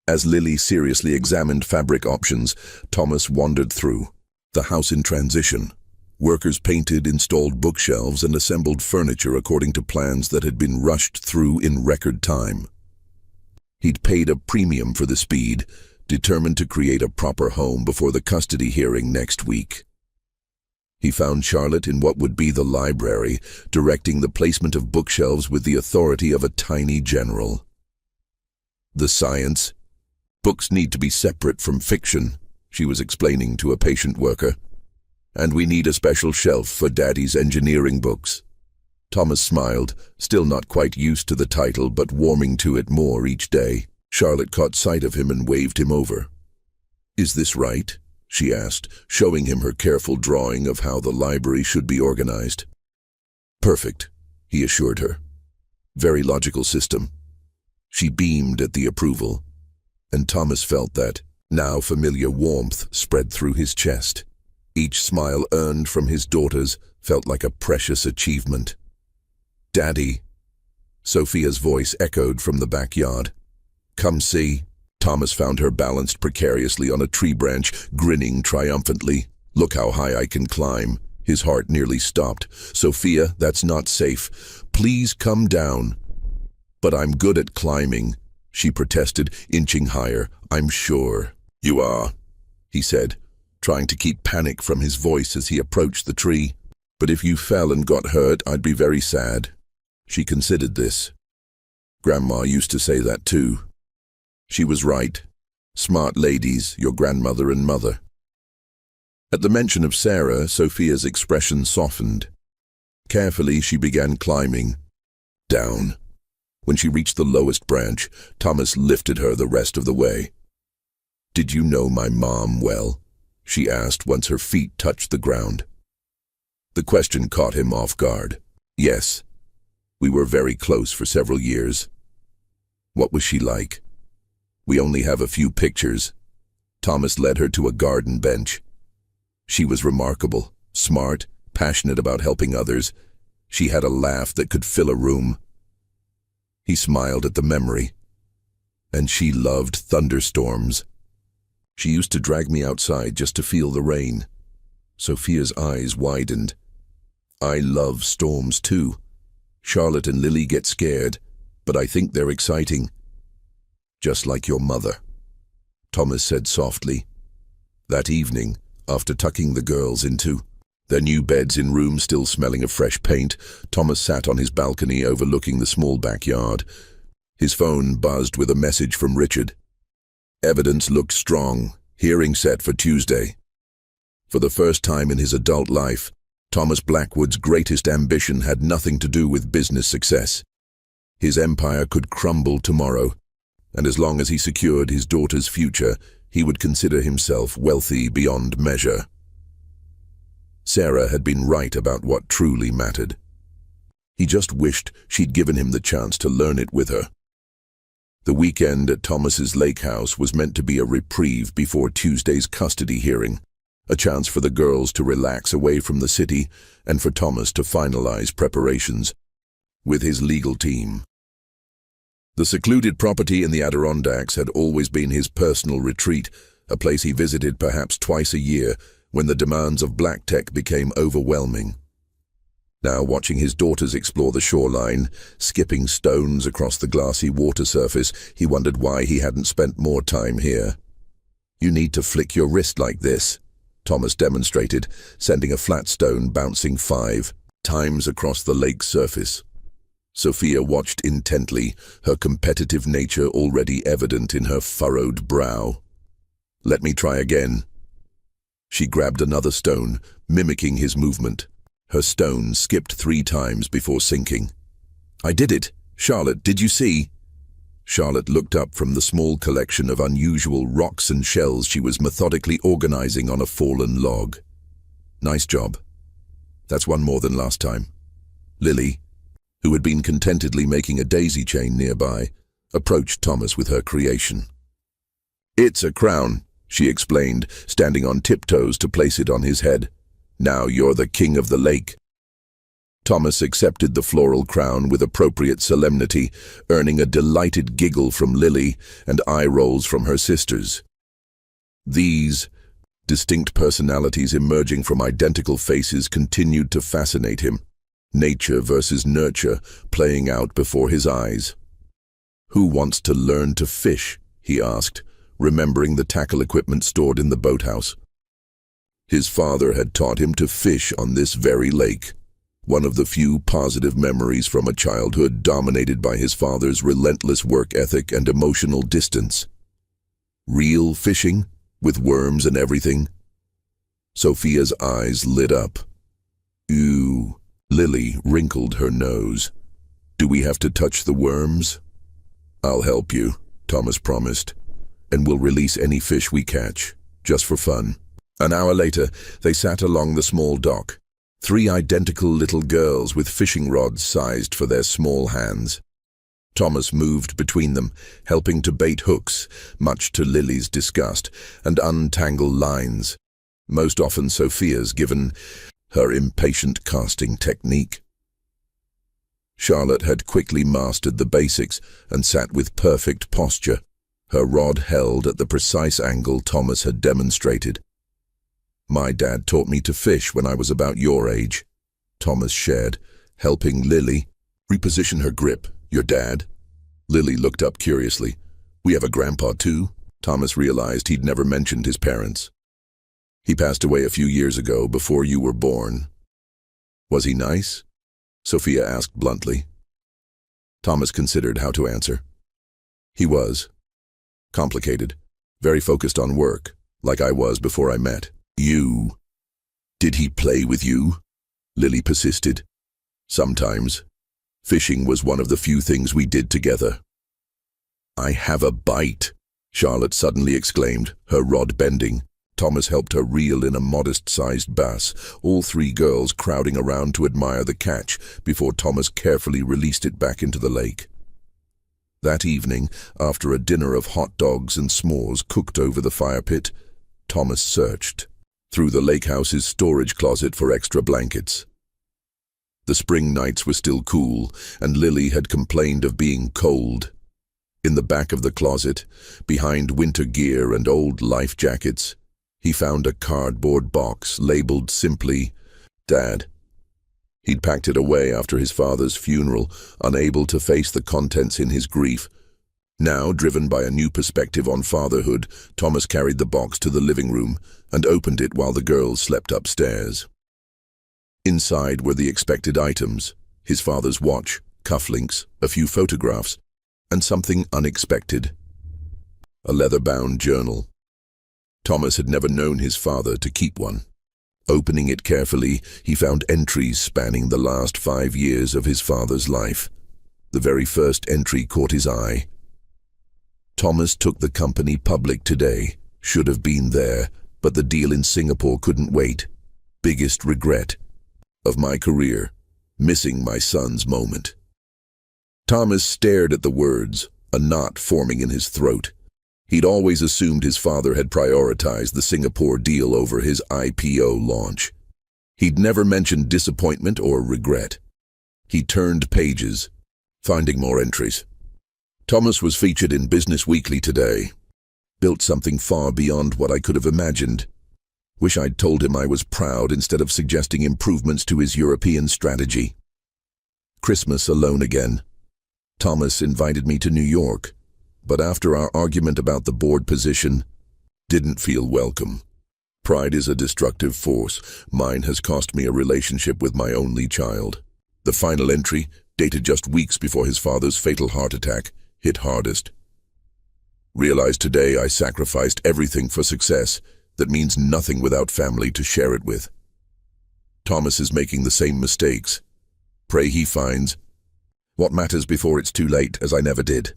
As Lily seriously examined fabric options, Thomas wandered through. The house in transition. Workers painted, installed bookshelves, and assembled furniture according to plans that had been rushed through in record time. He'd paid a premium for the speed, determined to create a proper home before the custody hearing next week. He found Charlotte in what would be the library, directing the placement of bookshelves with the authority of a tiny general. The science. Books need to be separate from fiction, she was explaining to a patient worker. And we need a special shelf for Daddy's engineering books. Thomas smiled, still not quite used to the title but warming to it more each day. Charlotte caught sight of him and waved him over. Is this right? She asked, showing him her careful drawing of how the library should be organized. Perfect, he assured her. Very logical system. She beamed at the approval, and Thomas felt that now familiar warmth spread through his chest. Each smile earned from his daughters felt like a precious achievement. Daddy, Sophia's voice echoed from the backyard. Come see. Thomas found her balanced precariously on a tree branch, grinning triumphantly. Look how high I can climb. His heart nearly stopped. Sophia, that's not safe. Please come down. But I'm good at climbing, she protested, inching higher. I'm sure. You are, he said, trying to keep panic from his voice as he approached the tree. But if you fell and got hurt, I'd be very sad. She considered this. Grandma used to say that too. She was right. Smart ladies, your grandmother and mother. At the mention of Sarah, Sophia's expression softened. Carefully, she began climbing. Down. When she reached the lowest branch, Thomas lifted her the rest of the way. "Did you know my mom well?" she asked once her feet touched the ground. The question caught him off guard. "Yes. We were very close for several years." "What was she like?" "We only have a few pictures." Thomas led her to a garden bench. "She was remarkable, smart, passionate about helping others. She had a laugh that could fill a room." He smiled at the memory. "And she loved thunderstorms. She used to drag me outside just to feel the rain." Sophia's eyes widened. "I love storms too. Charlotte and Lily get scared, but I think they're exciting. Just like your mother," Thomas said softly. That evening, after tucking the girls into their new beds in rooms still smelling of fresh paint, Thomas sat on his balcony overlooking the small backyard. His phone buzzed with a message from Richard. Evidence looked strong, hearing set for Tuesday. For the first time in his adult life, Thomas Blackwood's greatest ambition had nothing to do with business success. His empire could crumble tomorrow, and as long as he secured his daughter's future, he would consider himself wealthy beyond measure. Sarah had been right about what truly mattered. He just wished she'd given him the chance to learn it with her. The weekend at Thomas's lake house was meant to be a reprieve before Tuesday's custody hearing, a chance for the girls to relax away from the city and for Thomas to finalize preparations with his legal team. The secluded property in the Adirondacks had always been his personal retreat, a place he visited perhaps twice a year when the demands of black tech became overwhelming. Now, watching his daughters explore the shoreline, skipping stones across the glassy water surface, he wondered why he hadn't spent more time here. "You need to flick your wrist like this," Thomas demonstrated, sending a flat stone bouncing 5 times across the lake's surface. Sophia watched intently, her competitive nature already evident in her furrowed brow. "Let me try again." She grabbed another stone, mimicking his movement. Her stone skipped 3 times before sinking. "I did it! Charlotte, did you see?" Charlotte looked up from the small collection of unusual rocks and shells she was methodically organizing on a fallen log. "Nice job. That's one more than last time." Lily, who had been contentedly making a daisy chain nearby, approached Thomas with her creation. "It's a crown," she explained, standing on tiptoes to place it on his head. "Now you're the king of the lake." Thomas accepted the floral crown with appropriate solemnity, earning a delighted giggle from Lily and eye rolls from her sisters. These distinct personalities emerging from identical faces continued to fascinate him. Nature versus nurture playing out before his eyes. "Who wants to learn to fish?" he asked, remembering the tackle equipment stored in the boathouse. His father had taught him to fish on this very lake, one of the few positive memories from a childhood dominated by his father's relentless work ethic and emotional distance. Real fishing, with worms and everything? Sophia's eyes lit up. "Ew." Lily wrinkled her nose. "Do we have to touch the worms?" "I'll help you," Thomas promised, "and we'll release any fish we catch, just for fun." An hour later, they sat along the small dock, 3 identical little girls with fishing rods sized for their small hands. Thomas moved between them, helping to bait hooks, much to Lily's disgust, and untangle lines, most often Sophia's given her impatient casting technique. Charlotte had quickly mastered the basics and sat with perfect posture, her rod held at the precise angle Thomas had demonstrated. "My dad taught me to fish when I was about your age," Thomas shared, helping Lily reposition her grip. "Your dad?" Lily looked up curiously. "We have a grandpa too?" Thomas realized he'd never mentioned his parents. "He passed away a few years ago, before you were born." "Was he nice?" Sophia asked bluntly. Thomas considered how to answer. "He was. Complicated. Very focused on work, like I was before I met you." "Did he play with you?" Lily persisted. Sometimes, fishing was one of the few things we did together. "I have a bite," Charlotte suddenly exclaimed, her rod bending. Thomas helped her reel in a modest-sized bass, all three girls crowding around to admire the catch before Thomas carefully released it back into the lake. That evening, after a dinner of hot dogs and s'mores cooked over the fire pit, Thomas searched through the lakehouse's storage closet for extra blankets. The spring nights were still cool, and Lily had complained of being cold. In the back of the closet, behind winter gear and old life jackets, he found a cardboard box labeled simply, "Dad." He'd packed it away after his father's funeral, unable to face the contents in his grief. Now, driven by a new perspective on fatherhood, Thomas carried the box to the living room and opened it while the girls slept upstairs. Inside were the expected items: his father's watch, cufflinks, a few photographs, and something unexpected: a leather-bound journal. Thomas had never known his father to keep one. Opening it carefully, he found entries spanning the last 5 years of his father's life. The very first entry caught his eye. "Thomas took the company public today. Should have been there, but the deal in Singapore couldn't wait. Biggest regret of my career. Missing my son's moment." Thomas stared at the words, a knot forming in his throat. He'd always assumed his father had prioritized the Singapore deal over his IPO launch. He'd never mentioned disappointment or regret. He turned pages, finding more entries. "Thomas was featured in Business Weekly today. Built something far beyond what I could have imagined. Wish I'd told him I was proud instead of suggesting improvements to his European strategy. Christmas alone again. Thomas invited me to New York, but after our argument about the board position, didn't feel welcome. Pride is a destructive force. Mine has cost me a relationship with my only child." The final entry, dated just weeks before his father's fatal heart attack, hit hardest. "Realized today I sacrificed everything for success. That means nothing without family to share it with. Thomas is making the same mistakes. Pray he finds what matters before it's too late, as I never did."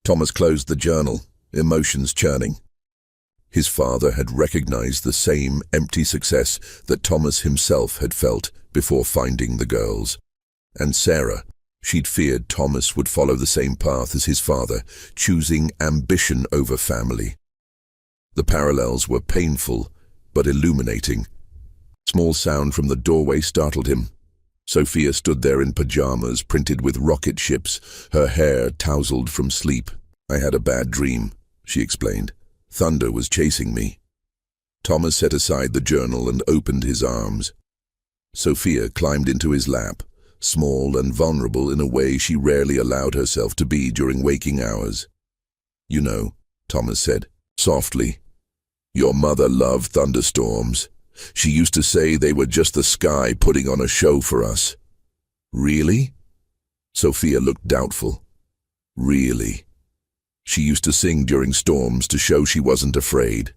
Thomas closed the journal, emotions churning. His father had recognized the same empty success that Thomas himself had felt before finding the girls. And Sarah, she'd feared Thomas would follow the same path as his father, choosing ambition over family. The parallels were painful, but illuminating. Small sound from the doorway startled him. Sophia stood there in pajamas printed with rocket ships, her hair tousled from sleep. "I had a bad dream," she explained. "Thunder was chasing me." Thomas set aside the journal and opened his arms. Sophia climbed into his lap, small and vulnerable in a way she rarely allowed herself to be during waking hours. "You know," Thomas said, softly, "your mother loved thunderstorms. She used to say they were just the sky putting on a show for us." "Really?" Sophia looked doubtful. "Really. She used to sing during storms to show she wasn't afraid."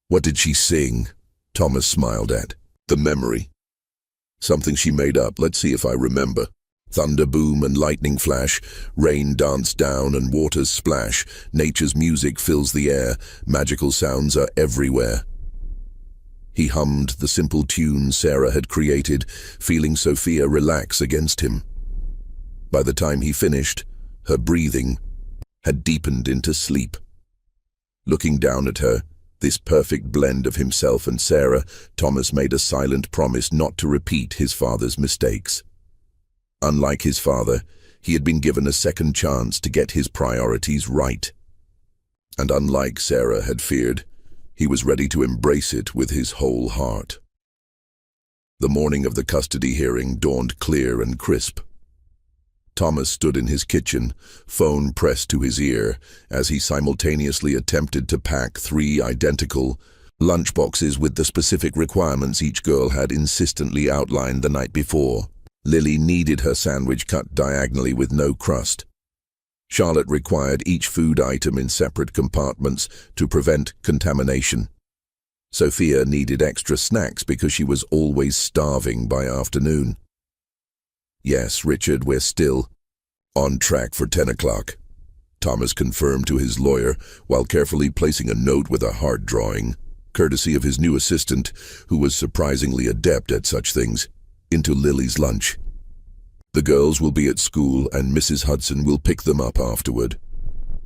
"What did she sing?" Thomas smiled at. "The memory. Something she made up. Let's see if I remember. Thunder boom and lightning flash, rain dance down and waters splash, nature's music fills the air, magical sounds are everywhere." He hummed the simple tune Sarah had created, feeling Sophia relax against him. By the time he finished, her breathing had deepened into sleep. Looking down at her, this perfect blend of himself and Sarah, Thomas made a silent promise not to repeat his father's mistakes. Unlike his father, he had been given a second chance to get his priorities right. And unlike Sarah had feared, he was ready to embrace it with his whole heart. The morning of the custody hearing dawned clear and crisp. Thomas stood in his kitchen, phone pressed to his ear, as he simultaneously attempted to pack 3 identical lunchboxes with the specific requirements each girl had insistently outlined the night before. Lily needed her sandwich cut diagonally with no crust. Charlotte required each food item in separate compartments to prevent contamination. Sophia needed extra snacks because she was always starving by afternoon. Yes, Richard, we're still on track for 10 o'clock. Thomas confirmed to his lawyer while carefully placing a note with a heart drawing, courtesy of his new assistant, who was surprisingly adept at such things, into Lily's lunch. The girls will be at school and Mrs. Hudson will pick them up afterward.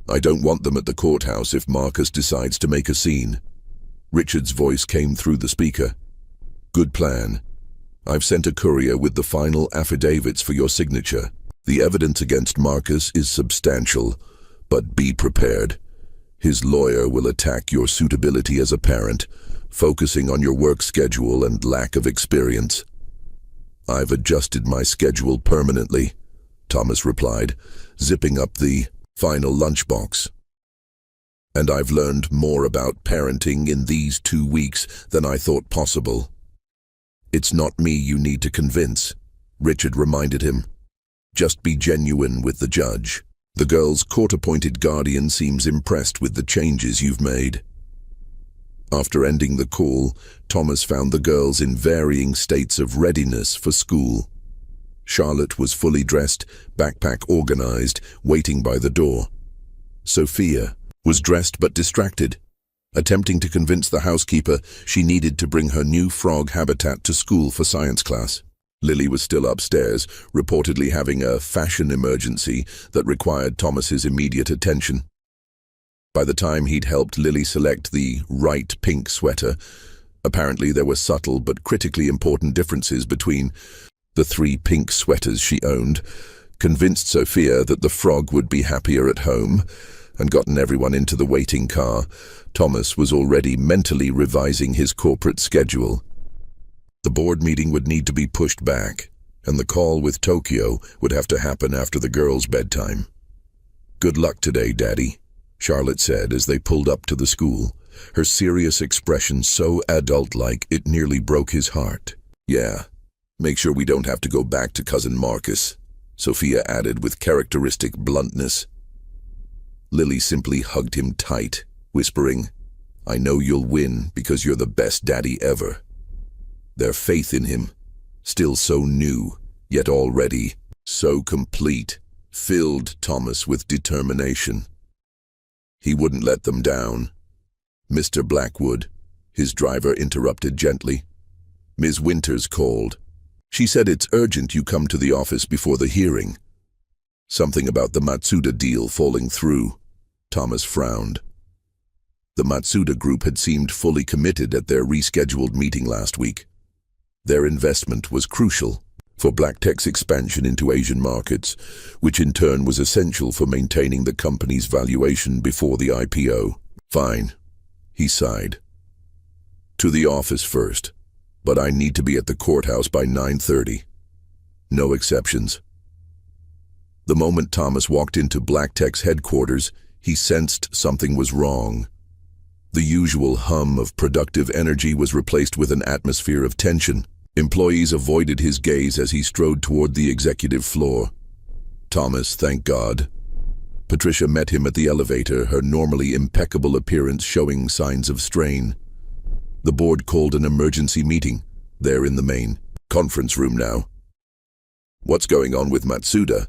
I don't want them at the courthouse if Marcus decides to make a scene. Richard's voice came through the speaker. Good plan. I've sent a courier with the final affidavits for your signature. The evidence against Marcus is substantial, but be prepared. His lawyer will attack your suitability as a parent, focusing on your work schedule and lack of experience. I've adjusted my schedule permanently, Thomas replied, zipping up the final lunchbox. And I've learned more about parenting in these 2 weeks than I thought possible. It's not me you need to convince, Richard reminded him. Just be genuine with the judge. The girl's court-appointed guardian seems impressed with the changes you've made. After ending the call, Thomas found the girls in varying states of readiness for school. Charlotte was fully dressed, backpack organized, waiting by the door. Sophia was dressed but distracted, attempting to convince the housekeeper she needed to bring her new frog habitat to school for science class. Lily was still upstairs, reportedly having a fashion emergency that required Thomas's immediate attention. By the time he'd helped Lily select the right pink sweater, apparently there were subtle but critically important differences between the 3 pink sweaters she owned, convinced Sophia that the frog would be happier at home, and gotten everyone into the waiting car. Thomas was already mentally revising his corporate schedule. The board meeting would need to be pushed back, and the call with Tokyo would have to happen after the girls' bedtime. Good luck today, Daddy, Charlotte said as they pulled up to the school, her serious expression so adult-like it nearly broke his heart. Yeah, make sure we don't have to go back to Cousin Marcus, Sophia added with characteristic bluntness. Lily simply hugged him tight, whispering, I know you'll win because you're the best daddy ever. Their faith in him, still so new, yet already so complete, filled Thomas with determination. He wouldn't let them down. Mr. Blackwood, his driver interrupted gently. Ms. Winters called. She said it's urgent you come to the office before the hearing. Something about the Matsuda deal falling through. Thomas frowned. The Matsuda group had seemed fully committed at their rescheduled meeting last week. Their investment was crucial for BlackTech's expansion into Asian markets, which in turn was essential for maintaining the company's valuation before the IPO. Fine, he sighed. To the office first, but I need to be at the courthouse by 9:30. No exceptions. The moment Thomas walked into BlackTech's headquarters, he sensed something was wrong. The usual hum of productive energy was replaced with an atmosphere of tension. Employees avoided his gaze as he strode toward the executive floor. Thomas, thank God. Patricia met him at the elevator, her normally impeccable appearance showing signs of strain. The board called an emergency meeting. They're in the main conference room now. What's going on with Matsuda?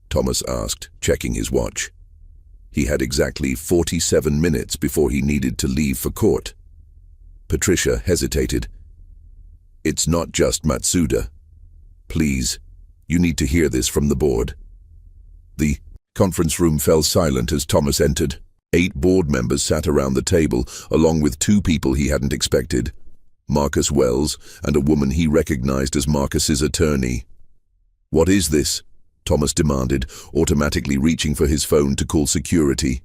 Thomas asked, checking his watch. He had exactly 47 minutes before he needed to leave for court. Patricia hesitated. It's not just Matsuda. Please, you need to hear this from the board. The conference room fell silent as Thomas entered. 8 board members sat around the table, along with 2 people he hadn't expected. Marcus Wells and a woman he recognized as Marcus's attorney. What is this? Thomas demanded, automatically reaching for his phone to call security.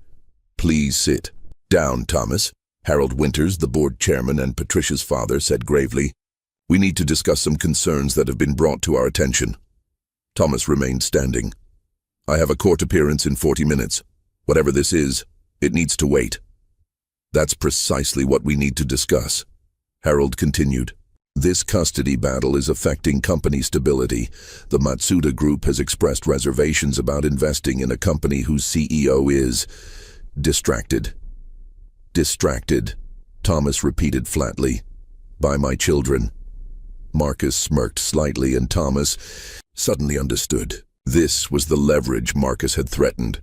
Please sit down, Thomas, Harold Winters, the board chairman and Patricia's father, said gravely. We need to discuss some concerns that have been brought to our attention. Thomas remained standing. I have a court appearance in 40 minutes. Whatever this is, it needs to wait. That's precisely what we need to discuss, Harold continued. This custody battle is affecting company stability. The Matsuda Group has expressed reservations about investing in a company whose CEO is distracted. Distracted, Thomas repeated flatly. By my children. Marcus smirked slightly and Thomas, suddenly understood. This was the leverage Marcus had threatened.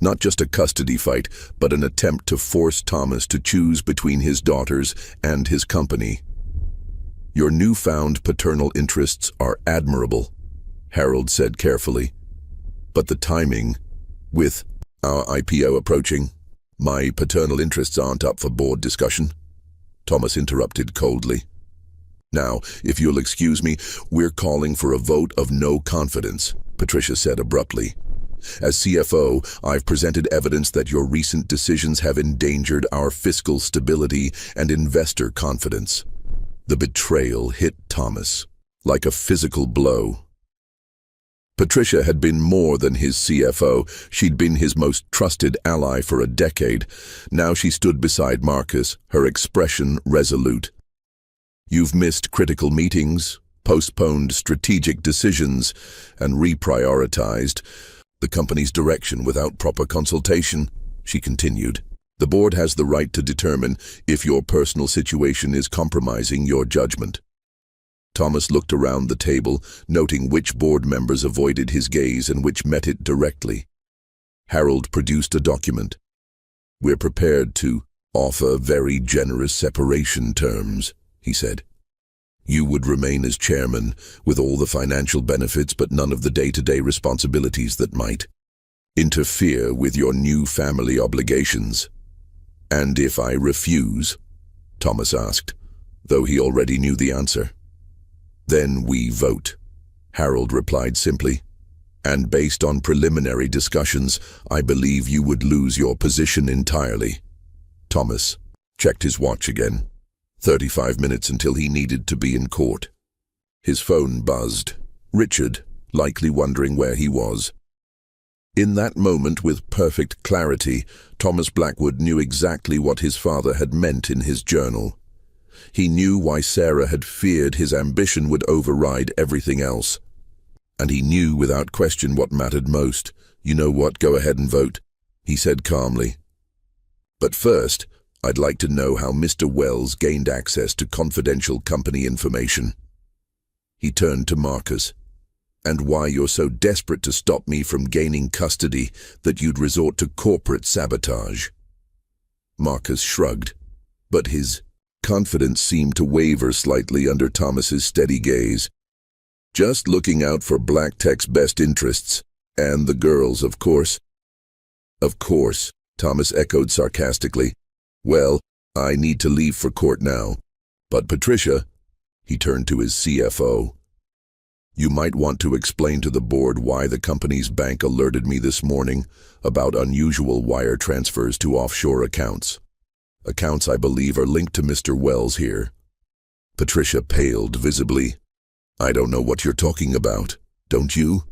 Not just a custody fight, but an attempt to force Thomas to choose between his daughters and his company. "Your newfound paternal interests are admirable," Harold said carefully. "But the timing, with our IPO approaching, my paternal interests aren't up for board discussion," Thomas interrupted coldly. "Now, if you'll excuse me, we're calling for a vote of no confidence," Patricia said abruptly. "As CFO, I've presented evidence that your recent decisions have endangered our fiscal stability and investor confidence." The betrayal hit Thomas like a physical blow. Patricia had been more than his CFO. She'd been his most trusted ally for a decade. Now she stood beside Marcus, her expression resolute. "You've missed critical meetings, postponed strategic decisions, and reprioritized the company's direction without proper consultation," she continued. "The board has the right to determine if your personal situation is compromising your judgment." Thomas looked around the table, noting which board members avoided his gaze and which met it directly. Harold produced a document. "We're prepared to offer very generous separation terms," he said. "You would remain as chairman, with all the financial benefits but none of the day-to-day responsibilities that might interfere with your new family obligations." "And if I refuse?" Thomas asked, though he already knew the answer. "Then we vote," Harold replied simply. "And based on preliminary discussions, I believe you would lose your position entirely." Thomas checked his watch again. 35 minutes until he needed to be in court. His phone buzzed. Richard, likely wondering where he was. In that moment, with perfect clarity, Thomas Blackwood knew exactly what his father had meant in his journal. He knew why Sarah had feared his ambition would override everything else. And he knew without question what mattered most. "You know what, go ahead and vote," he said calmly. "But first, I'd like to know how Mr. Wells gained access to confidential company information." He turned to Marcus. "And why you're so desperate to stop me from gaining custody that you'd resort to corporate sabotage." Marcus shrugged, but his confidence seemed to waver slightly under Thomas's steady gaze. "Just looking out for Black Tech's best interests, and the girls, of course." "Of course," Thomas echoed sarcastically. "Well, I need to leave for court now. But Patricia," he turned to his CFO, "you might want to explain to the board why the company's bank alerted me this morning about unusual wire transfers to offshore accounts. Accounts I believe are linked to Mr. Wells here." Patricia paled visibly. "I don't know what you're talking about, don't you?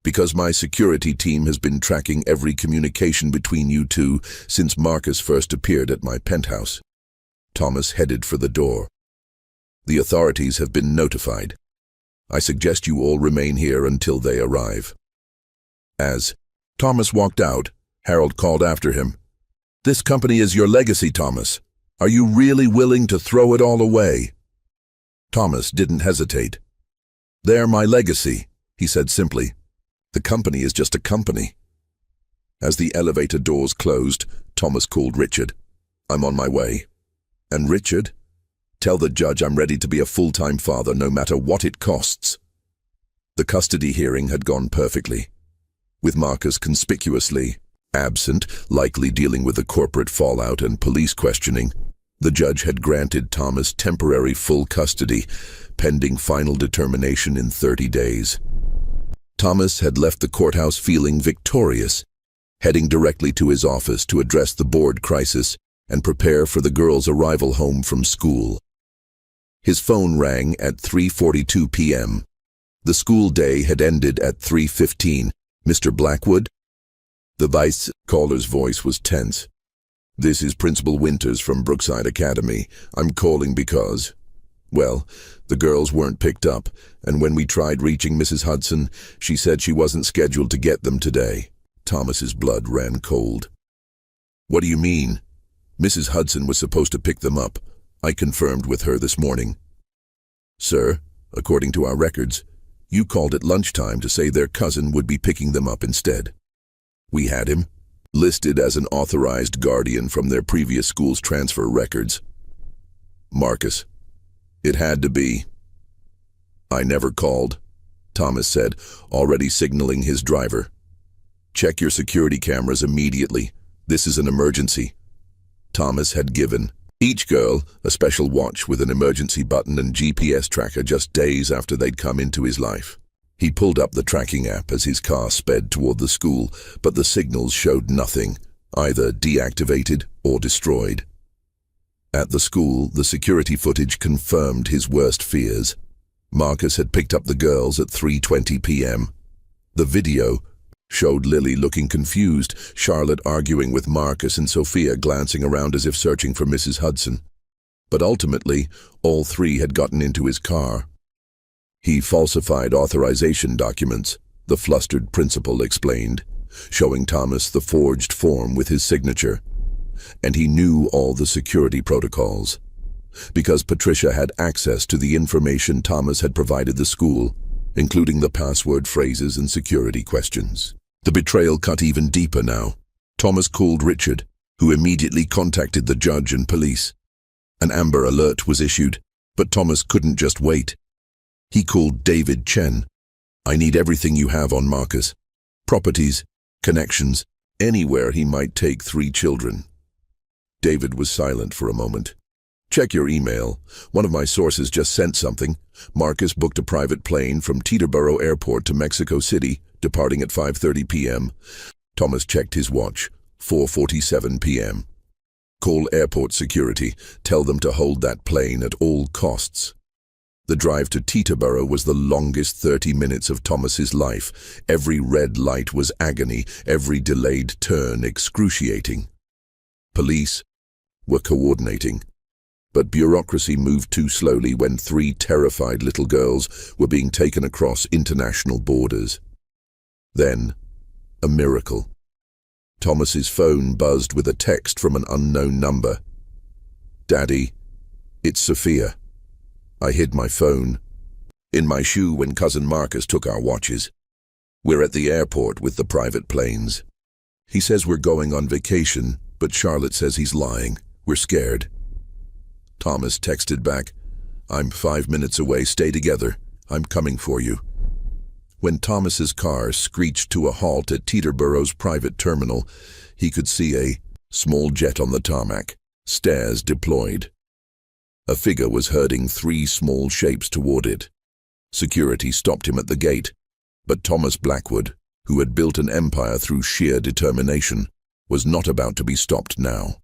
Because my security team has been tracking every communication between you two since Marcus first appeared at my penthouse." Thomas headed for the door. "The authorities have been notified. I suggest you all remain here until they arrive." As Thomas walked out, Harold called after him. "This company is your legacy, Thomas. Are you really willing to throw it all away?" Thomas didn't hesitate. "They're my legacy," he said simply. "The company is just a company." As the elevator doors closed, Thomas called Richard. "I'm on my way." "And Richard, tell the judge I'm ready to be a full-time father no matter what it costs." The custody hearing had gone perfectly, with Marcus conspicuously absent, likely dealing with the corporate fallout and police questioning. The judge had granted Thomas temporary full custody, pending final determination in 30 days. Thomas had left the courthouse feeling victorious, heading directly to his office to address the board crisis and prepare for the girls' arrival home from school. His phone rang at 3:42 p.m. The school day had ended at 3:15. "Mr. Blackwood?" The vice caller's voice was tense. "This is Principal Winters from Brookside Academy. I'm calling because, well, the girls weren't picked up, and when we tried reaching Mrs. Hudson, she said she wasn't scheduled to get them today." Thomas's blood ran cold. "What do you mean?" "Mrs. Hudson was supposed to pick them up. I confirmed with her this morning." "Sir, according to our records, You called at lunchtime to say their cousin would be picking them up instead. We had him listed as an authorized guardian from their previous school's transfer records. Marcus. It had to be. I never called, Thomas said, already signaling his driver. Check your security cameras immediately. This is an emergency. Thomas had given each girl a special watch with an emergency button and GPS tracker just days after they'd come into his life. He pulled up the tracking app as his car sped toward the school, but the signals showed nothing, either deactivated or destroyed. At the school, the security footage confirmed his worst fears. Marcus had picked up the girls at 3:20 p.m. The video showed Lily looking confused, Charlotte arguing with Marcus, and Sophia glancing around as if searching for Mrs. Hudson. But ultimately, all three had gotten into his car. He falsified authorization documents, the flustered principal explained, showing Thomas the forged form with his signature. And he knew all the security protocols. Because Patricia had access to the information Thomas had provided the school, including the password phrases and security questions. The betrayal cut even deeper now. Thomas called Richard, who immediately contacted the judge and police. An Amber Alert was issued, but Thomas couldn't just wait. He called David Chen. I need everything you have on Marcus. Properties, connections, anywhere he might take 3 children. David was silent for a moment. Check your email. One of my sources just sent something. Marcus booked a private plane from Teterboro Airport to Mexico City, departing at 5:30 p.m. Thomas checked his watch. 4:47 p.m. Call airport security. Tell them to hold that plane at all costs. The drive to Teterboro was the longest 30 minutes of Thomas's life. Every red light was agony, every delayed turn excruciating. Police were coordinating, but bureaucracy moved too slowly when 3 terrified little girls were being taken across international borders. Then, a miracle. Thomas's phone buzzed with a text from an unknown number. Daddy, it's Sophia. I hid my phone in my shoe when cousin Marcus took our watches. We're at the airport with the private planes. He says we're going on vacation, but Charlotte says he's lying. We're scared. Thomas texted back, I'm 5 minutes away, stay together. I'm coming for you. When Thomas's car screeched to a halt at Teterboro's private terminal, he could see a small jet on the tarmac, stairs deployed. A figure was herding 3 small shapes toward it. Security stopped him at the gate, but Thomas Blackwood, who had built an empire through sheer determination, was not about to be stopped now.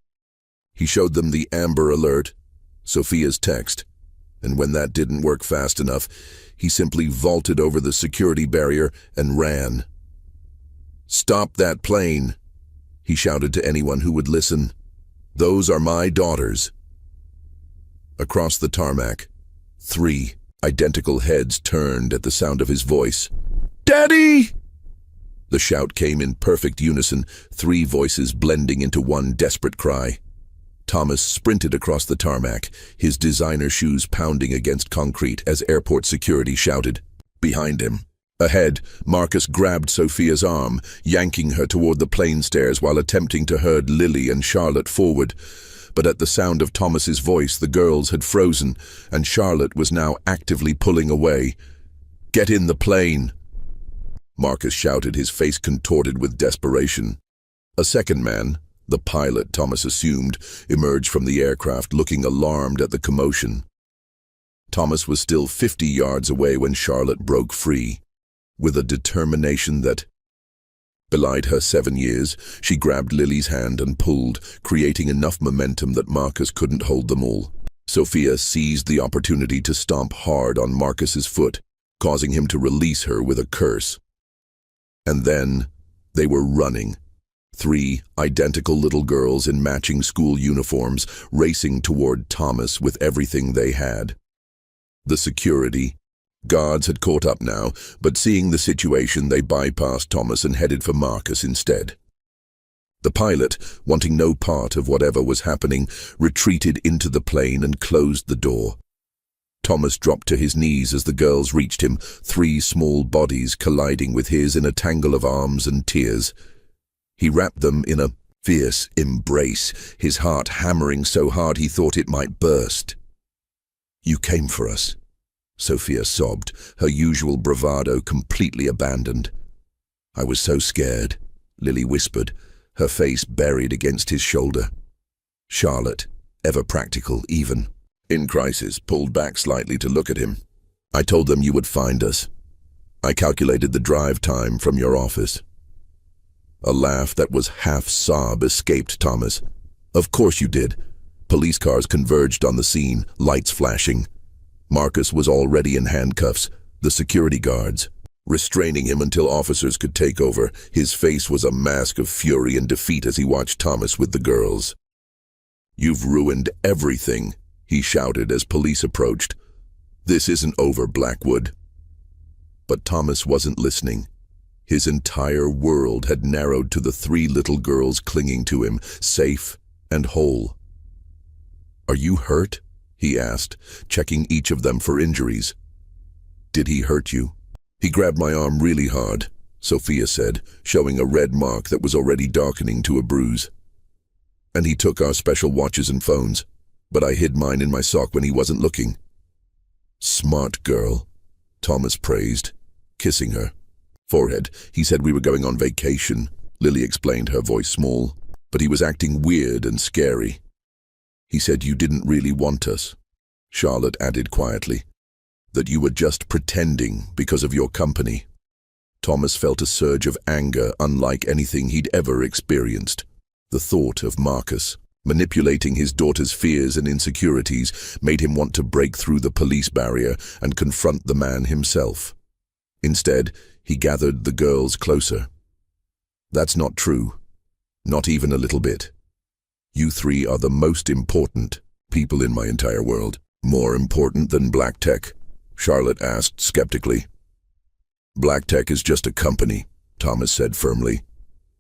He showed them the Amber Alert, Sophia's text, and when that didn't work fast enough, he simply vaulted over the security barrier and ran. Stop that plane, he shouted to anyone who would listen. Those are my daughters. Across the tarmac, 3 identical heads turned at the sound of his voice. Daddy! The shout came in perfect unison, 3 voices blending into one desperate cry. Thomas sprinted across the tarmac, his designer shoes pounding against concrete as airport security shouted. Behind him, ahead, Marcus grabbed Sophia's arm, yanking her toward the plane stairs while attempting to herd Lily and Charlotte forward. But at the sound of Thomas's voice, the girls had frozen, and Charlotte was now actively pulling away. Get in the plane! Marcus shouted, his face contorted with desperation. A second man, the pilot Thomas assumed, emerged from the aircraft looking alarmed at the commotion. Thomas was still 50 yards away when Charlotte broke free. With a determination that belied her 7 years, she grabbed Lily's hand and pulled, creating enough momentum that Marcus couldn't hold them all. Sophia seized the opportunity to stomp hard on Marcus's foot, causing him to release her with a curse. And then they were running. 3 identical little girls in matching school uniforms racing toward Thomas with everything they had. The security guards had caught up now, but seeing the situation, they bypassed Thomas and headed for Marcus instead. The pilot, wanting no part of whatever was happening, retreated into the plane and closed the door. Thomas dropped to his knees as the girls reached him, 3 small bodies colliding with his in a tangle of arms and tears. He wrapped them in a fierce embrace, his heart hammering so hard he thought it might burst. "You came for us," Sophia sobbed, her usual bravado completely abandoned. "I was so scared," Lily whispered, her face buried against his shoulder. Charlotte, ever practical, even in crisis, pulled back slightly to look at him. "I told them you would find us. I calculated the drive time from your office." A laugh that was half-sob escaped Thomas. "Of course you did." Police cars converged on the scene, lights flashing. Marcus was already in handcuffs, the security guards restraining him until officers could take over. His face was a mask of fury and defeat as he watched Thomas with the girls. "You've ruined everything," he shouted as police approached. "This isn't over, Blackwood." But Thomas wasn't listening. His entire world had narrowed to the 3 little girls clinging to him, safe and whole. "Are you hurt?" he asked, checking each of them for injuries. "Did he hurt you?" "He grabbed my arm really hard," Sophia said, showing a red mark that was already darkening to a bruise. "And he took our special watches and phones, but I hid mine in my sock when he wasn't looking." "Smart girl," Thomas praised, kissing her forehead. "He said we were going on vacation," Lily explained, her voice small, "but he was acting weird and scary." "He said you didn't really want us," Charlotte added quietly, "that you were just pretending because of your company." Thomas felt a surge of anger unlike anything he'd ever experienced. The thought of Marcus manipulating his daughter's fears and insecurities made him want to break through the police barrier and confront the man himself. Instead, he gathered the girls closer. "That's not true. Not even a little bit. You 3 are the most important people in my entire world." "More important than Black Tech?" Charlotte asked skeptically. "Black Tech is just a company," Thomas said firmly.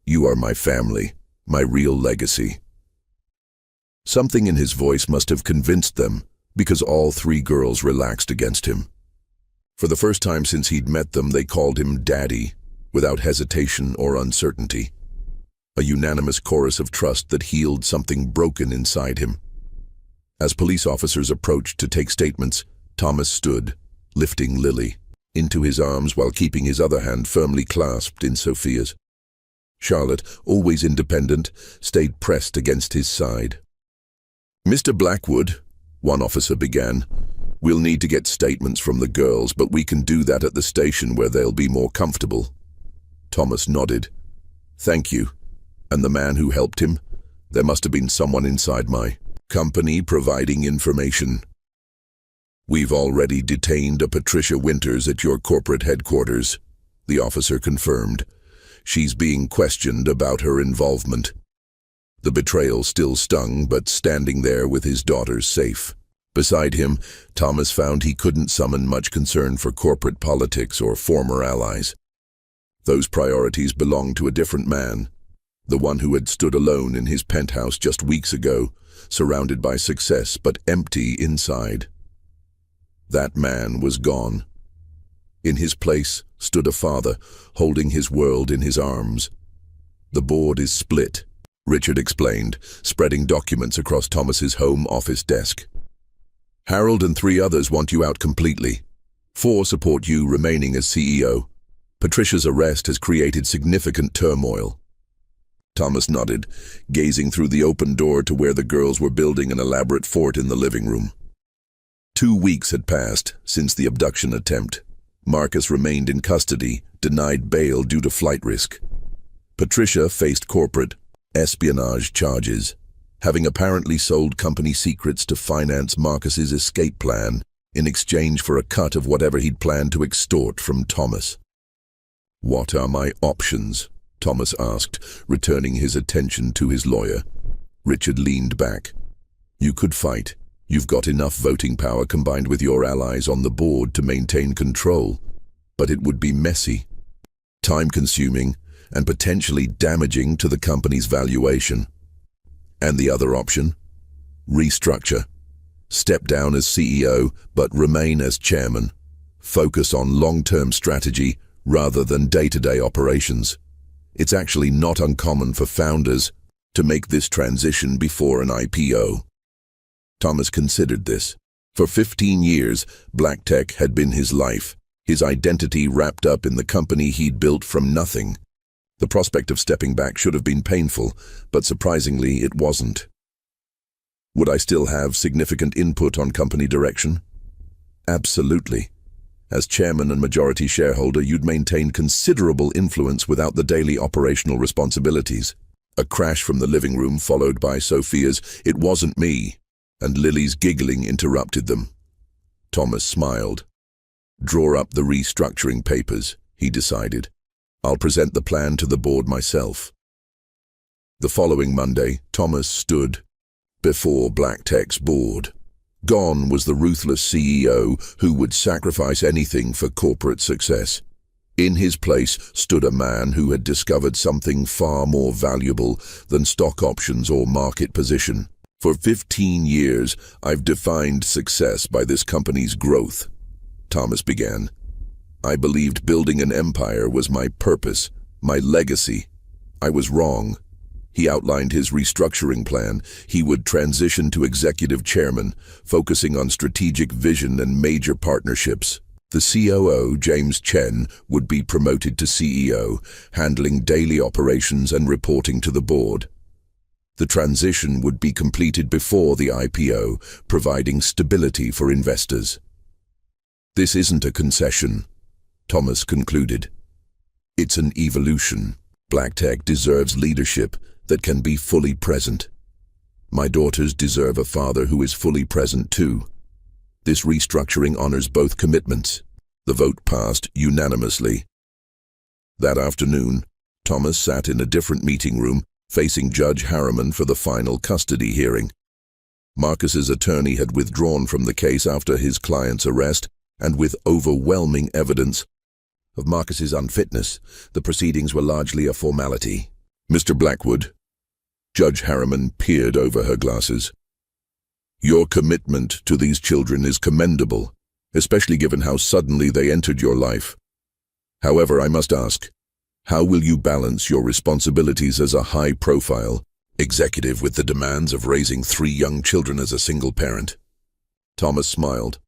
"You are my family, my real legacy." Something in his voice must have convinced them, because all 3 girls relaxed against him. For the first time since he'd met them, they called him Daddy, without hesitation or uncertainty. A unanimous chorus of trust that healed something broken inside him. As police officers approached to take statements, Thomas stood, lifting Lily into his arms while keeping his other hand firmly clasped in Sophia's. Charlotte, always independent, stayed pressed against his side. "Mr. Blackwood," one officer began, "we'll need to get statements from the girls, but we can do that at the station where they'll be more comfortable." Thomas nodded. "Thank you. And the man who helped him? There must have been someone inside my company providing information." "We've already detained a Patricia Winters at your corporate headquarters," the officer confirmed. "She's being questioned about her involvement." The betrayal still stung, but standing there with his daughters safe beside him, Thomas found he couldn't summon much concern for corporate politics or former allies. Those priorities belonged to a different man, the one who had stood alone in his penthouse just weeks ago, surrounded by success but empty inside. That man was gone. In his place stood a father, holding his world in his arms. "The board is split," Richard explained, spreading documents across Thomas's home office desk. "Harold and 3 others want you out completely. 4 support you remaining as CEO. Patricia's arrest has created significant turmoil." Thomas nodded, gazing through the open door to where the girls were building an elaborate fort in the living room. 2 weeks had passed since the abduction attempt. Marcus remained in custody, denied bail due to flight risk. Patricia faced corporate espionage charges, having apparently sold company secrets to finance Marcus's escape plan in exchange for a cut of whatever he'd planned to extort from Thomas. "What are my options?" Thomas asked, returning his attention to his lawyer. Richard leaned back. "You could fight. You've got enough voting power combined with your allies on the board to maintain control. But it would be messy, time-consuming, and potentially damaging to the company's valuation." "And the other option?" "Restructure. Step down as CEO, but remain as chairman. Focus on long-term strategy rather than day-to-day operations. It's actually not uncommon for founders to make this transition before an IPO. Thomas considered this. For 15 years, Black Tech had been his life, his identity wrapped up in the company he'd built from nothing. The prospect of stepping back should have been painful, but surprisingly it wasn't. Would I still have significant input on company direction? Absolutely. As chairman and majority shareholder, you'd maintain considerable influence without the daily operational responsibilities. A crash from the living room followed by Sophia's "It wasn't me," and Lily's giggling interrupted them. Thomas smiled. Draw up the restructuring papers, he decided. I'll present the plan to the board myself. The following Monday, Thomas stood before Black Tech's board. Gone was the ruthless CEO who would sacrifice anything for corporate success. In his place stood a man who had discovered something far more valuable than stock options or market position. For 15 years, I've defined success by this company's growth, Thomas began. I believed building an empire was my purpose, my legacy. I was wrong. He outlined his restructuring plan. He would transition to executive chairman, focusing on strategic vision and major partnerships. The COO, James Chen, would be promoted to CEO, handling daily operations and reporting to the board. The transition would be completed before the IPO, providing stability for investors. This isn't a concession, Thomas concluded. It's an evolution. Black Tech deserves leadership that can be fully present. My daughters deserve a father who is fully present too. This restructuring honors both commitments. The vote passed unanimously. That afternoon, Thomas sat in a different meeting room, facing Judge Harriman for the final custody hearing. Marcus's attorney had withdrawn from the case after his client's arrest, and with overwhelming evidence of Marcus's unfitness, the proceedings were largely a formality. Mr. Blackwood, Judge Harriman peered over her glasses. Your commitment to these children is commendable, especially given how suddenly they entered your life. However, I must ask, how will you balance your responsibilities as a high-profile executive with the demands of raising 3 young children as a single parent? Thomas smiled.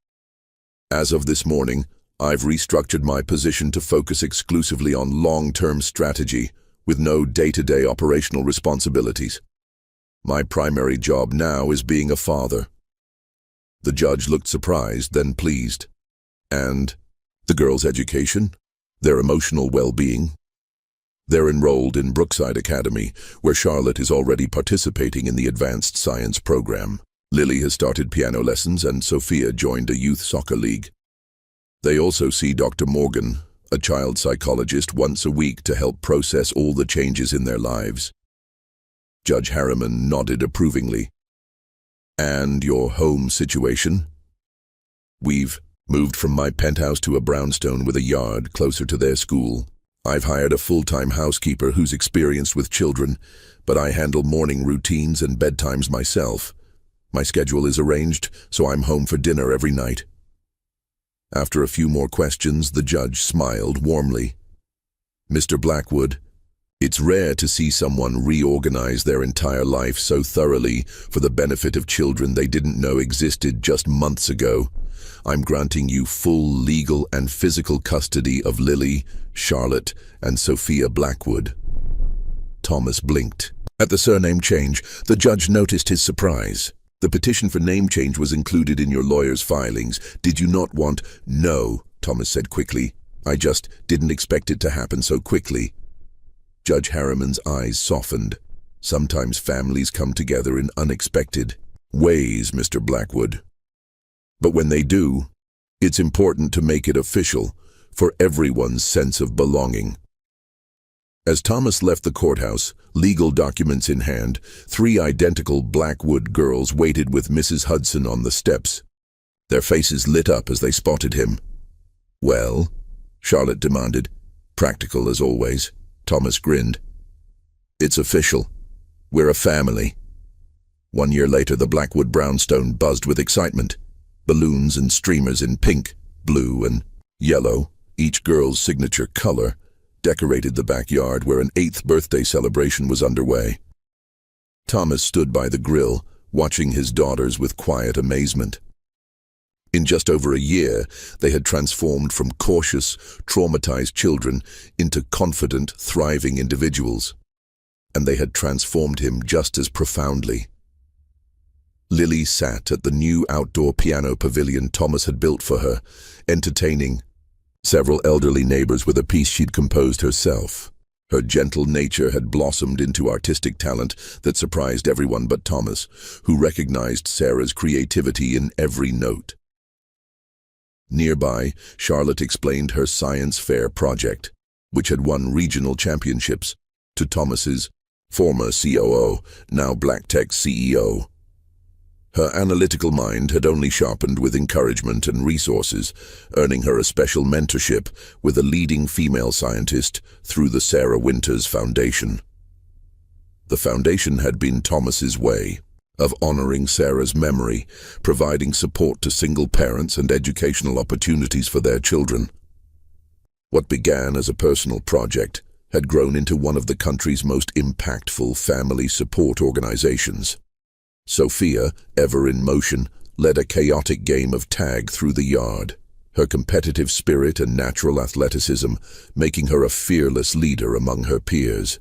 As of this morning, I've restructured my position to focus exclusively on long-term strategy, with no day-to-day operational responsibilities. My primary job now is being a father. The judge looked surprised, then pleased. And the girls' education? Their emotional well-being? They're enrolled in Brookside Academy, where Charlotte is already participating in the advanced science program. Lily has started piano lessons and Sophia joined a youth soccer league. They also see Dr. Morgan, a child psychologist, once a week to help process all the changes in their lives. Judge Harriman nodded approvingly. And your home situation? We've moved from my penthouse to a brownstone with a yard closer to their school. I've hired a full-time housekeeper who's experienced with children, but I handle morning routines and bedtimes myself. My schedule is arranged, so I'm home for dinner every night. After a few more questions, the judge smiled warmly. Mr. Blackwood, it's rare to see someone reorganize their entire life so thoroughly for the benefit of children they didn't know existed just months ago. I'm granting you full legal and physical custody of Lily, Charlotte, and Sophia Blackwood. Thomas blinked. At the surname change, the judge noticed his surprise. The petition for name change was included in your lawyer's filings. Did you not want— No, Thomas said quickly. I just didn't expect it to happen so quickly. Judge Harriman's eyes softened. Sometimes families come together in unexpected ways, Mr. Blackwood. But when they do, it's important to make it official for everyone's sense of belonging. As Thomas left the courthouse, legal documents in hand, 3 identical Blackwood girls waited with Mrs. Hudson on the steps. Their faces lit up as they spotted him. Well? Charlotte demanded. Practical as always. Thomas grinned. It's official. We're a family. 1 year later, the Blackwood brownstone buzzed with excitement. Balloons and streamers in pink, blue, and yellow, each girl's signature color, decorated the backyard where an 8th birthday celebration was underway. Thomas stood by the grill, watching his daughters with quiet amazement. In just over a year, they had transformed from cautious, traumatized children into confident, thriving individuals. And they had transformed him just as profoundly. Lily sat at the new outdoor piano pavilion Thomas had built for her, entertaining several elderly neighbors with a piece she'd composed herself. Her gentle nature had blossomed into artistic talent that surprised everyone but Thomas, who recognized Sarah's creativity in every note. Nearby, Charlotte explained her science fair project, which had won regional championships, to Thomas's former COO, now Black Tech CEO. Her analytical mind had only sharpened with encouragement and resources, earning her a special mentorship with a leading female scientist through the Sarah Winters Foundation. The foundation had been Thomas's way of honoring Sarah's memory, providing support to single parents and educational opportunities for their children. What began as a personal project had grown into one of the country's most impactful family support organizations. Sophia, ever in motion, led a chaotic game of tag through the yard, her competitive spirit and natural athleticism making her a fearless leader among her peers.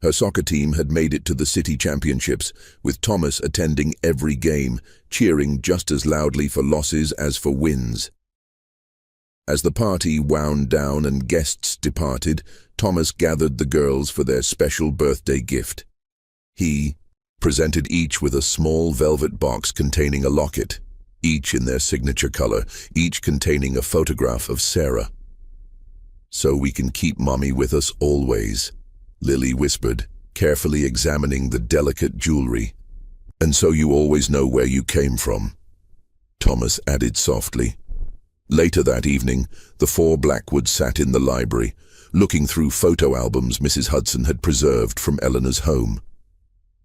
Her soccer team had made it to the city championships, with Thomas attending every game, cheering just as loudly for losses as for wins. As the party wound down and guests departed, Thomas gathered the girls for their special birthday gift. He presented each with a small velvet box containing a locket, each in their signature color, each containing a photograph of Sarah. "So we can keep Mommy with us always," Lily whispered, carefully examining the delicate jewelry. "And so you always know where you came from," Thomas added softly. Later that evening, the four Blackwoods sat in the library, looking through photo albums Mrs. Hudson had preserved from Eleanor's home.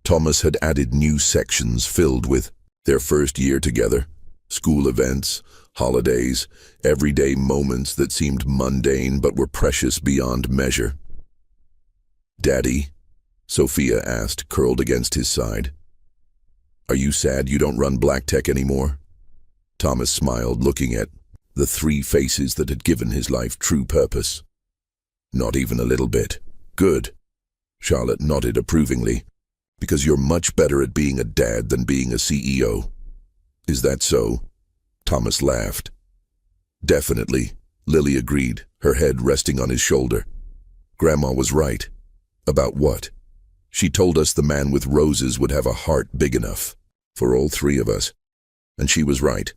Thomas had added new sections filled with their first year together, school events, holidays, everyday moments that seemed mundane but were precious beyond measure. "Daddy?" Sophia asked, curled against his side. "Are you sad you don't run Black Tech anymore?" Thomas smiled, looking at the three faces that had given his life true purpose. "Not even a little bit." "Good." Charlotte nodded approvingly. "Because you're much better at being a dad than being a CEO." "Is that so?" Thomas laughed. "Definitely," Lily agreed, her head resting on his shoulder. "Grandma was right." "About what?" "She told us the man with roses would have a heart big enough for all three of us. And she was right."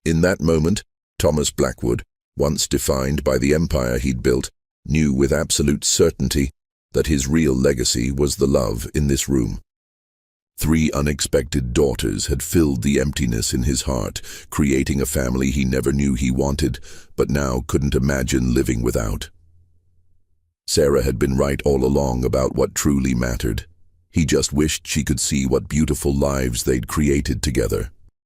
In that moment, Thomas Blackwood, once defined by the empire he'd built, knew with absolute certainty that his real legacy was the love in this room. 3 unexpected daughters had filled the emptiness in his heart, creating a family he never knew he wanted, but now couldn't imagine living without. Sarah had been right all along about what truly mattered. He just wished she could see what beautiful lives they'd created together.